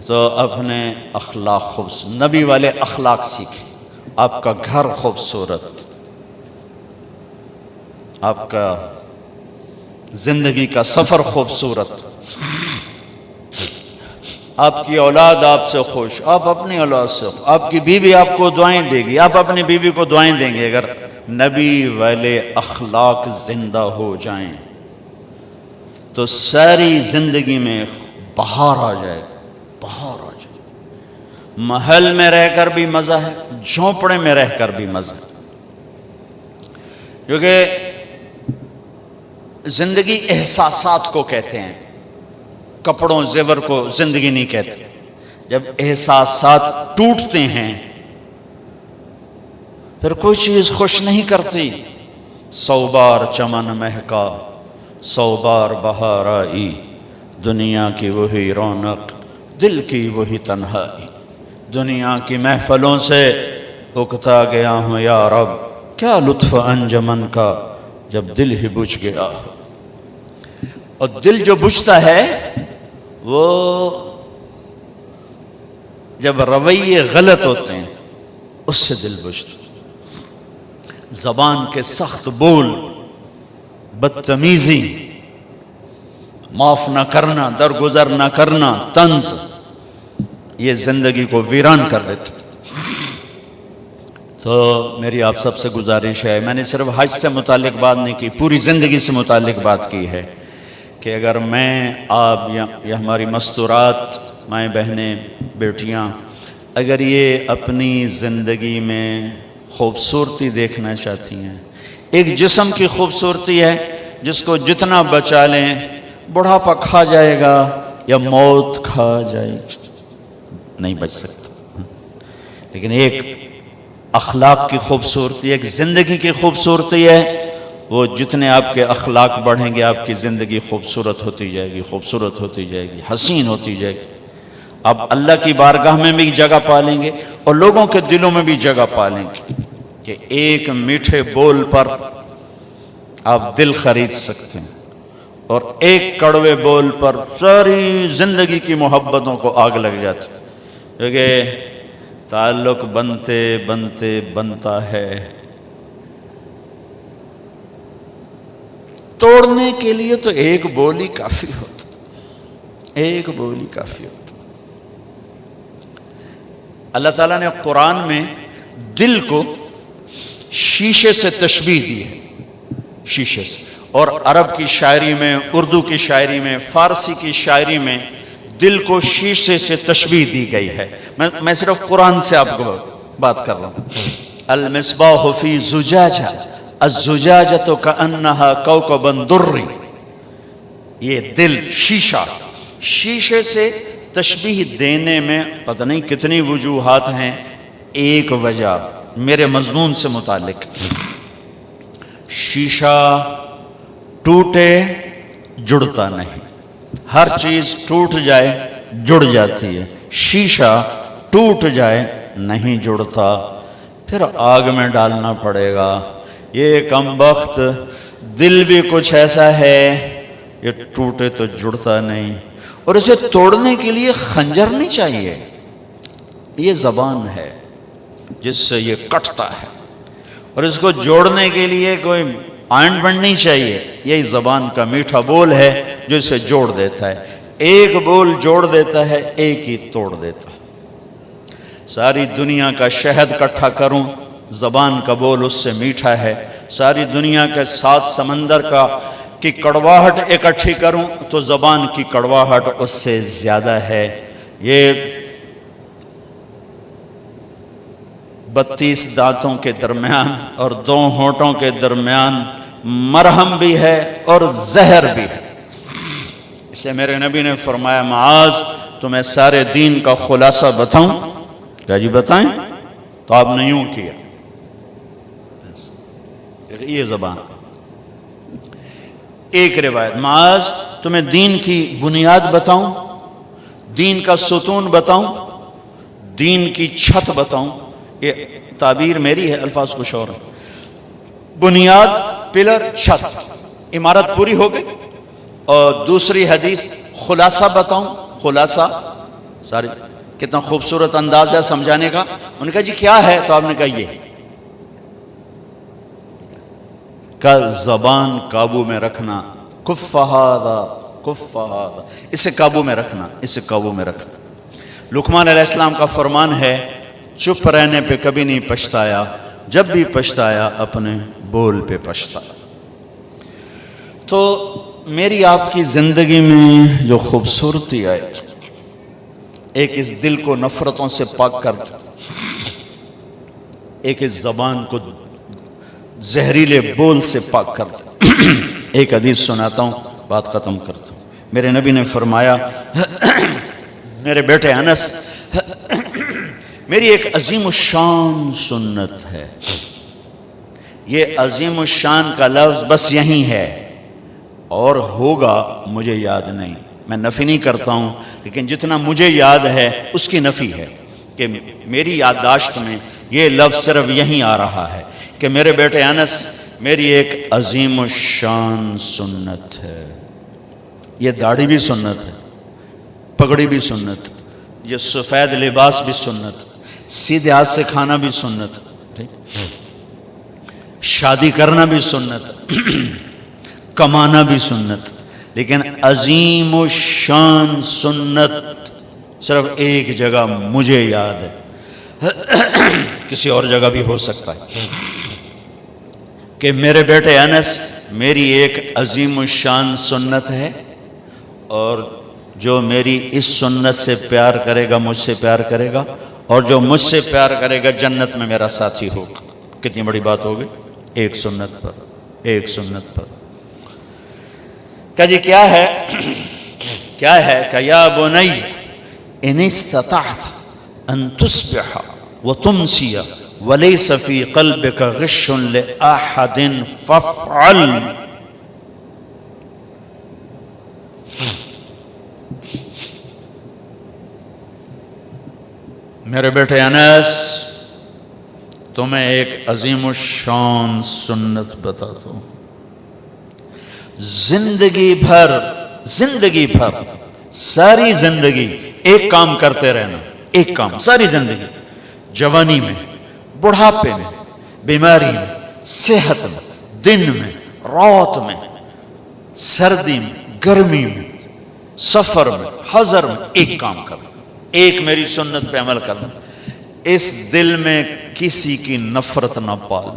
تو اپنے اخلاق خوبصورت، نبی والے اخلاق سیکھیں۔ آپ کا گھر خوبصورت، آپ کا زندگی کا سفر خوبصورت، آپ کی اولاد آپ سے خوش، آپ اپنی اولاد سے خوش، آپ کی بیوی آپ کو دعائیں دے گی، آپ اپنی بیوی کو دعائیں دیں گے۔ اگر نبی والے اخلاق زندہ ہو جائیں تو ساری زندگی میں بہار آ جائے، بہار آ جائے۔ محل میں رہ کر بھی مزہ ہے، جھونپڑے میں رہ کر بھی مزہ ہے، کیونکہ زندگی احساسات کو کہتے ہیں، کپڑوں زیور کو زندگی نہیں کہتے۔ جب احساسات ٹوٹتے ہیں پھر کوئی چیز خوش نہیں کرتی۔ 100 بار چمن مہکا، 100 بار بہار آئی، دنیا کی وہی رونق، دل کی وہی تنہائی۔ دنیا کی محفلوں سے اکتا گیا ہوں یا رب، کیا لطف انجمن کا جب دل ہی بجھ گیا۔ اور دل جو بجھتا ہے وہ جب رویے غلط ہوتے ہیں اس سے دل بجھتا۔ زبان کے سخت بول، بدتمیزی، معاف نہ کرنا، درگزر نہ کرنا، طنز، یہ زندگی کو ویران کر دیتے۔ تو میری آپ سب سے گزارش ہے، میں نے صرف حج سے متعلق بات نہیں کی، پوری زندگی سے متعلق بات کی ہے کہ اگر میں، آپ یا ہماری مستورات مائیں بہنیں بیٹیاں، اگر یہ اپنی زندگی میں خوبصورتی دیکھنا چاہتی ہیں، ایک جسم کی خوبصورتی ہے جس کو جتنا بچا لیں بڑھاپا کھا جائے گا یا موت کھا جائے گی، نہیں بچ سکتا۔ لیکن ایک اخلاق کی خوبصورتی، ایک زندگی کی خوبصورتی ہے، وہ جتنے آپ کے اخلاق بڑھیں گے آپ کی زندگی خوبصورت ہوتی جائے گی، خوبصورت ہوتی جائے گی، حسین ہوتی جائے گی۔ آپ اللہ کی بارگاہ میں بھی جگہ پالیں گے اور لوگوں کے دلوں میں بھی جگہ پالیں گے کہ ایک میٹھے بول پر آپ دل خرید سکتے ہیں اور ایک کڑوے بول پر ساری زندگی کی محبتوں کو آگ لگ جاتی، کیونکہ تعلق بنتے بنتے بنتا ہے، توڑنے کے لیے تو ایک بولی کافی ہوتا، ایک بولی کافی ہوتا۔ اللہ تعالیٰ نے قرآن میں دل کو شیشے سے تشبیہ دی ہے، شیشے سے، اور عرب کی شاعری میں، اردو کی شاعری میں، فارسی کی شاعری میں دل کو شیشے سے تشبیہ دی گئی ہے۔ میں صرف قرآن سے آپ کو بات کر رہا ہوں۔ المصباح فی زجاجہ، الزجاجۃ کأنہا کوکب دری، یہ دل شیشہ، شیشے سے تشبیہ دینے میں پتہ نہیں کتنی وجوہات ہیں۔ ایک وجہ میرے مضمون سے متعلق، شیشہ ٹوٹے جڑتا نہیں، ہر چیز ٹوٹ جائے جڑ جاتی ہے، شیشہ ٹوٹ جائے نہیں جڑتا، پھر آگ میں ڈالنا پڑے گا۔ یہ کم بخت دل بھی کچھ ایسا ہے، یہ ٹوٹے تو جڑتا نہیں، اور اسے توڑنے کے لیے خنجر نہیں چاہیے، یہ زبان ہے جس سے یہ کٹتا ہے، اور اس کو جوڑنے کے لیے کوئی آئنٹمنٹ نہیں چاہیے، یہی زبان کا میٹھا بول ہے جو اسے جوڑ دیتا ہے۔ ایک بول جوڑ دیتا ہے، ایک ہی توڑ دیتا ہے۔ ساری دنیا کا شہد اکٹھا کروں، زبان کا بول اس سے میٹھا ہے۔ ساری دنیا کے 7 سمندر کی کڑواہٹ اکٹھی کروں تو زبان کی کڑواہٹ اس سے زیادہ ہے۔ یہ 32 دانتوں کے درمیان اور 2 ہونٹوں کے درمیان مرہم بھی ہے اور زہر بھی ہے۔ اس لیے میرے نبی نے فرمایا، معاذ تمہیں سارے دین کا خلاصہ بتاؤں؟ کیا جی بتائیں؟ تو آپ نے یوں کیا، یہ زبان۔ ایک روایت، معاذ تمہیں دین کی بنیاد بتاؤں، دین کا ستون بتاؤں، دین کی چھت بتاؤں؟ یہ تعبیر میری ہے، الفاظ کچھ اور ہیں۔ بنیاد، پلر، چھت، عمارت پوری ہو گئی۔ اور دوسری حدیث، خلاصہ بتاؤں؟ خلاصہ ساری کتنا خوبصورت انداز ہے سمجھانے کا۔ انہوں نے کہا جی کیا ہے؟ تو آپ نے کہا یہ کا زبان قابو میں رکھنا، کف ہذا کف ہذا، اسے قابو میں رکھنا، اسے قابو میں رکھنا۔ لقمان علیہ السلام کا فرمان ہے، چپ رہنے پہ کبھی نہیں پچھتایا، جب بھی پچھتایا اپنے بول پہ پچھتایا۔ تو میری آپ کی زندگی میں جو خوبصورتی آئی، ایک اس دل کو نفرتوں سے پاک کر دے، ایک اس زبان کو زہریلے بول سے پاک کر دے۔ ایک حدیث سناتا ہوں، بات ختم کرتا ہوں۔ میرے نبی نے فرمایا، میرے بیٹے انس، میری ایک عظیم الشان سنت ہے۔ یہ عظیم الشان کا لفظ بس یہی ہے، اور ہوگا مجھے یاد نہیں۔ میں نفی نہیں کرتا ہوں، لیکن جتنا مجھے یاد ہے اس کی نفی ہے کہ میری یادداشت میں یہ لفظ صرف یہیں آ رہا ہے کہ میرے بیٹے انس، میری ایک عظیم الشان سنت ہے۔ یہ داڑھی بھی سنت ہے، پگڑی بھی سنت، یہ سفید لباس بھی سنت، سیدھے ہاتھ سے کھانا بھی سنت، شادی کرنا بھی سنت، کمانا بھی سنت، لیکن عظیم الشان سنت صرف ایک جگہ مجھے یاد ہے، کسی اور جگہ بھی ہو سکتا ہے، کہ میرے بیٹے انس، میری ایک عظیم الشان سنت ہے، اور جو میری اس سنت سے پیار کرے گا مجھ سے پیار کرے گا، اور جو مجھ سے پیار کرے گا جنت میں میرا ساتھی ہوگا۔ کتنی بڑی بات ہوگی، ایک سنت پر، ایک سنت پر۔ کہ جی کیا ہے؟ کیا ہے کہ یا بنی ان استطعت ان تصبح وتمسی ولیس فی قلبک غش لأحد فافعل۔ میرے بیٹے انس، تمہیں ایک عظیم الشان سنت بتاتا ہوں۔ زندگی بھر ساری زندگی ایک کام کرتے رہنا، ایک کام ساری زندگی، جوانی میں، بڑھاپے میں، بیماری میں، صحت میں، دن میں، رات میں، سردی میں، گرمی میں، سفر میں، حضر میں، ایک کام کرنا، ایک میری سنت پہ عمل کرنا۔ اس دل میں کسی کی نفرت نہ پال،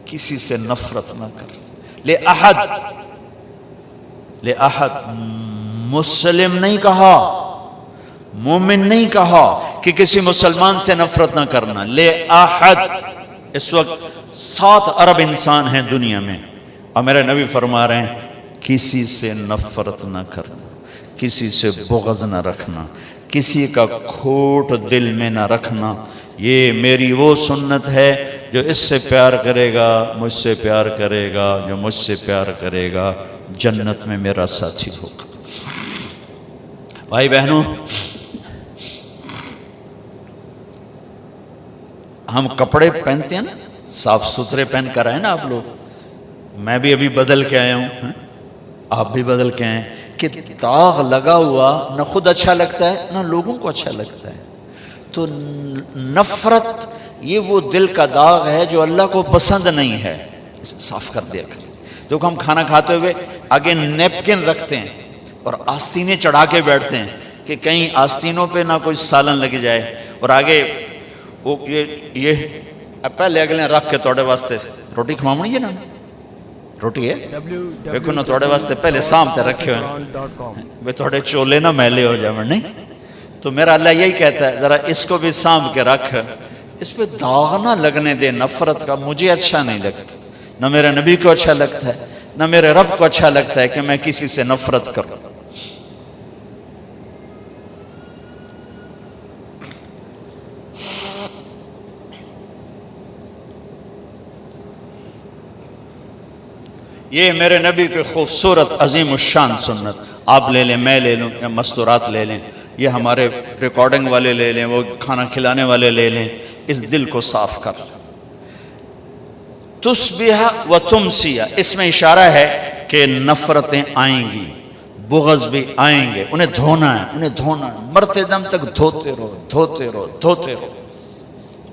کسی سے نفرت نہ کر۔ لأحد مسلم نہیں کہا، مومن نہیں کہا کہ کسی مسلمان سے نفرت نہ کرنا۔ لأحد، اس وقت 7 ارب انسان ہیں دنیا میں، اور میرے نبی فرما رہے ہیں کسی سے نفرت نہ کرنا، کسی سے بغض نہ رکھنا، کسی کا کھوٹ دل میں نہ رکھنا۔ یہ میری وہ سنت ہے، جو اس سے پیار کرے گا مجھ سے پیار کرے گا، جو مجھ سے پیار کرے گا جنت میں میرا ساتھی ہوگا۔ بھائی بہنوں، ہم کپڑے پہنتے ہیں نا، صاف ستھرے پہن کر آئے نا آپ لوگ، میں بھی ابھی بدل کے آیا ہوں، آپ بھی بدل کے آئے ہیں۔ کہ داغ لگا ہوا نہ خود اچھا لگتا ہے نہ لوگوں کو اچھا لگتا ہے. تو نفرت یہ وہ دل کا داغ ہے جو اللہ کو پسند نہیں ہے. اسے صاف کر دیا کریں. دیکھو ہم کھانا کھاتے ہوئے آگے نیپکن رکھتے ہیں اور آستینیں چڑھا کے بیٹھتے ہیں کہ کہیں آستینوں پہ نہ کوئی سالن لگ جائے, اور آگے وہ یہ پہلے اگلے رکھ کے توڑے واسطے روٹی کھواؤنی ہے نا, روٹی ہے دیکھو نا توڑے واسطے پہلے سامنے رکھے ہوئے وہ توڑے چولے نہ میلے ہو جائیں. نہیں تو میرا اللہ یہی کہتا ہے ذرا اس کو بھی سانپ کے رکھ, اس پہ داغ نہ لگنے دے نفرت کا. مجھے اچھا نہیں لگتا, نہ میرے نبی کو اچھا لگتا ہے, نہ میرے رب کو اچھا لگتا ہے کہ میں کسی سے نفرت کروں. یہ میرے نبی کی خوبصورت عظیم الشان سنت. آپ لے لیں, میں لے لوں, یا مستورات لے لیں, یہ ہمارے ریکارڈنگ والے لے لیں, وہ کھانا کھلانے والے لے لیں. اس دل کو صاف کر. تصبح و تمسی, اس میں اشارہ ہے کہ نفرتیں آئیں گی, بغض بھی آئیں گے, انہیں دھونا ہے, انہیں دھونا ہے. مرتے دم تک دھوتے رہو, دھوتے رہو, دھوتے رہو.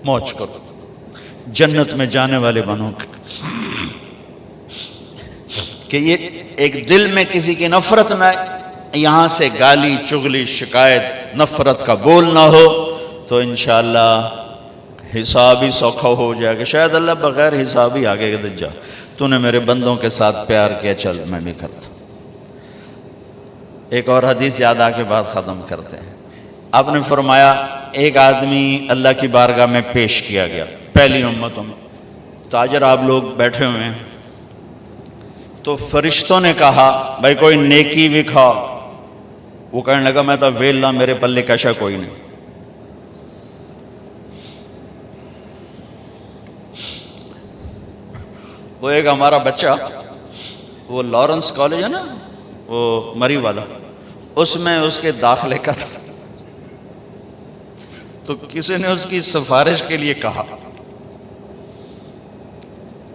موج کرو, جنت میں جانے والے بنو کہ یہ ایک دل میں کسی کی نفرت نہ آئے. یہاں سے گالی چغلی شکایت نفرت کا بول نہ ہو تو انشاءاللہ حساب ہی سوکھا ہو جائے گا. شاید اللہ بغیر حساب ہی آگے کے جا, تو نے میرے بندوں کے ساتھ پیار کیا, چل میں بھی کرتا. ایک اور حدیث یاد آ کے بعد ختم کرتے ہیں. آپ نے فرمایا ایک آدمی اللہ کی بارگاہ میں پیش کیا گیا, پہلی امتوں میں تاجر آپ لوگ بیٹھے ہوئے ہیں, تو فرشتوں نے کہا بھائی کوئی نیکی بھی کھا. وہ کہنے لگا میں تو ویلا, میرے پلے کا شا کوئی نہیں. وہ ایک ہمارا بچہ, وہ لارنس کالج ہے نا, وہ مری والا, اس میں اس کے داخلے کا تھا. تو کسی نے اس کی سفارش کے لیے کہا,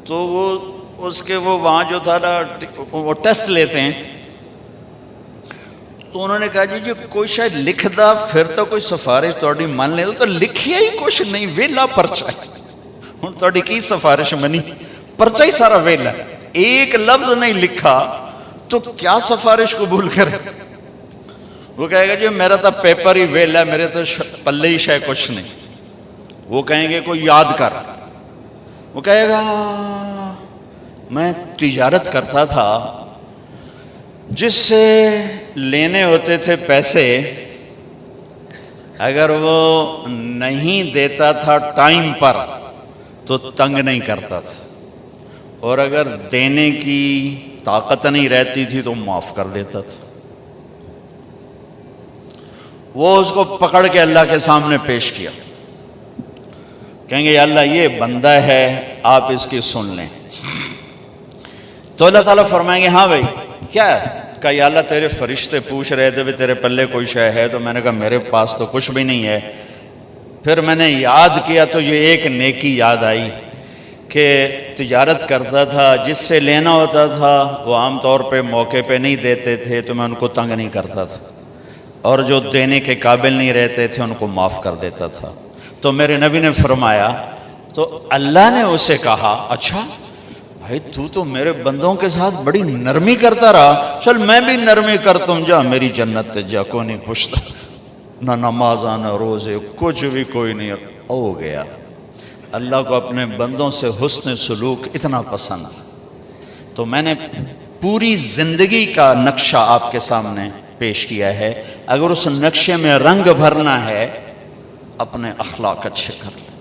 تو وہ اس کے وہ وہاں جو تھا نا وہ ٹیسٹ لیتے ہیں, تو انہوں نے کہا جی کوئی شاید لکھ دا پھر تو کوئی سفارش توڑی مان لے, تو لکھیا ہی کچھ نہیں, ویلا پرچا ہے. ہوں توڑی کی سفارش منی, پرچا ہی سارا ویلا, ایک لفظ نہیں لکھا تو کیا سفارش قبول کرے. وہ کہے گا جی میرا تو پیپر ہی ویلا, میرے تو پلے ہی شاید کچھ نہیں. وہ کہیں گے کوئی یاد کر. وہ کہے گا میں تجارت کرتا تھا, جس سے لینے ہوتے تھے پیسے, اگر وہ نہیں دیتا تھا ٹائم پر تو تنگ نہیں کرتا تھا, اور اگر دینے کی طاقت نہیں رہتی تھی تو معاف کر دیتا تھا. وہ اس کو پکڑ کے اللہ کے سامنے پیش کیا, کہیں گے یا اللہ یہ بندہ ہے, آپ اس کی سن لیں. تو اللہ تعالیٰ فرمائیں گے ہاں بھائی کیا ہے؟ کہا یا اللہ تیرے فرشتے پوچھ رہے تھے تیرے پلے کوئی شے ہے, تو میں نے کہا میرے پاس تو کچھ بھی نہیں ہے. پھر میں نے یاد کیا تو یہ ایک نیکی یاد آئی کہ تجارت کرتا تھا, جس سے لینا ہوتا تھا وہ عام طور پہ موقع پہ نہیں دیتے تھے تو میں ان کو تنگ نہیں کرتا تھا, اور جو دینے کے قابل نہیں رہتے تھے ان کو معاف کر دیتا تھا. تو میرے نبی نے فرمایا, تو اللہ نے اسے کہا اچھا بھائی تو میرے بندوں کے ساتھ بڑی نرمی کرتا رہا, چل میں بھی نرمی کرتا ہوں, جا میری جنت تے جا, کوئی نہیں پوچھتا, نہ نماز نہ روزے کچھ بھی کوئی نہیں. ہو گیا. اللہ کو اپنے بندوں سے حسن سلوک اتنا پسند. تو میں نے پوری زندگی کا نقشہ آپ کے سامنے پیش کیا ہے. اگر اس نقشے میں رنگ بھرنا ہے, اپنے اخلاق اچھے کر لیں,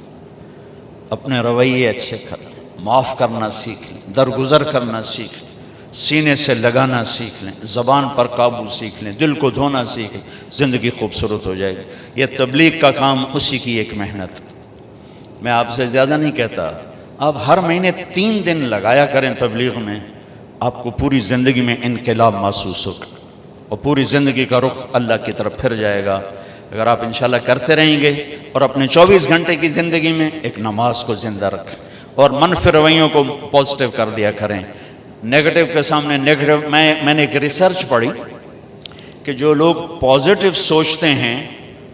اپنے رویے اچھے کر لیں, معاف کرنا سیکھ لیں, درگزر کرنا سیکھ لیں, سینے سے لگانا سیکھ لیں, زبان پر قابو سیکھ لیں, دل کو دھونا سیکھ لیں, زندگی خوبصورت ہو جائے گی. یہ تبلیغ کا کام اسی کی ایک محنت. میں آپ سے زیادہ نہیں کہتا, آپ ہر مہینے 3 دن لگایا کریں تبلیغ میں, آپ کو پوری زندگی میں انقلاب محسوس ہوگا اور پوری زندگی کا رخ اللہ کی طرف پھر جائے گا. اگر آپ انشاءاللہ کرتے رہیں گے اور اپنے 24 گھنٹے کی زندگی میں ایک نماز کو زندہ رکھیں اور منفی رویوں کو پازیٹیو کر دیا کریں, نیگیٹو کے سامنے نیگیٹو. میں نے ایک ریسرچ پڑھی کہ جو لوگ پازیٹیو سوچتے ہیں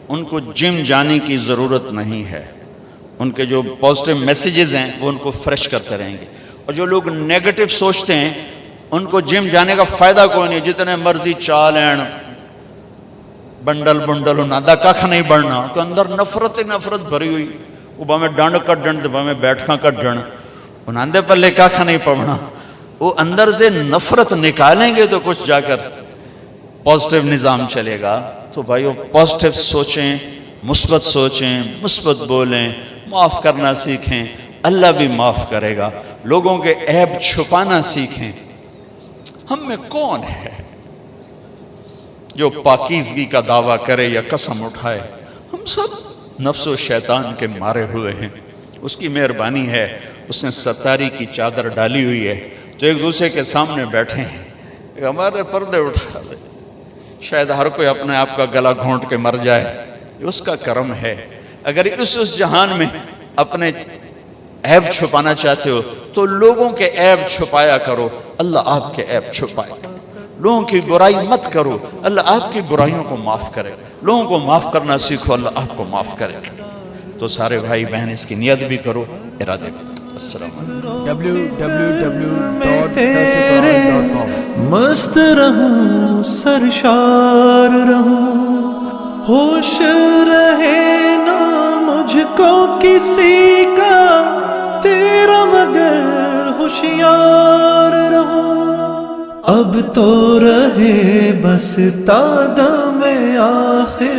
ان کو جم جانے کی ضرورت نہیں ہے، ان کے جو پازیٹیو میسیجز ہیں وہ ان کو فریش کرتے رہیں گے، اور جو لوگ نیگیٹو سوچتے ہیں ان کو جم جانے کا فائدہ کوئی نہیں، جتنے مرضی چال این بنڈل بنڈل ہونا دا کھ نہیں بڑھنا، کہ اندر نفرت ہی نفرت بھری ہوئی، وہ باہیں ڈنڈ کٹ ڈنڈ باہیں بیٹھکاں کٹ ڈنڈ، انہاں دے پلے کھ نہیں پڑھنا، وہ اندر سے نفرت نکالیں گے تو کچھ جا کر پازیٹیو نظام چلے گا۔ تو بھائیو پازیٹیو سوچیں، مثبت سوچیں، مثبت بولیں، معاف کرنا سیکھیں، اللہ بھی معاف کرے گا۔ لوگوں کے عیب چھپانا سیکھیں۔ ہم میں کون ہے جو پاکیزگی کا دعویٰ کرے یا قسم اٹھائے؟ ہم سب نفس و شیطان کے مارے ہوئے ہیں، اس کی مہربانی ہے، اس نے ستاری کی چادر ڈالی ہوئی ہے، تو ایک دوسرے کے سامنے بیٹھے ہیں، ہمارے پردے اٹھا لے، شاید ہر کوئی اپنے آپ کا گلا گھونٹ کے مر جائے، یہ اس کا کرم ہے۔ اگر اس جہان میں اپنے عیب چھپانا چاہتے ہو تو لوگوں کے عیب چھپایا کرو، اللہ آپ کے عیب چھپائے گا۔ لوگوں کی برائی مت کرو، اللہ آپ کی برائیوں کو معاف کرے گا۔ لوگوں کو معاف کرنا سیکھو، اللہ آپ کو معاف کرے گا۔ تو سارے بھائی بہن اس کی نیت بھی کرو، ارادے بھی۔ السلام علیکم۔ www.darsulquran.com مست رہوں، سرشار رہوں، ہوش رہے نا مجھ کو کسی کا، تیرا مگر ہوشیار رہوں۔ اب تو رہے بس تا دم آخر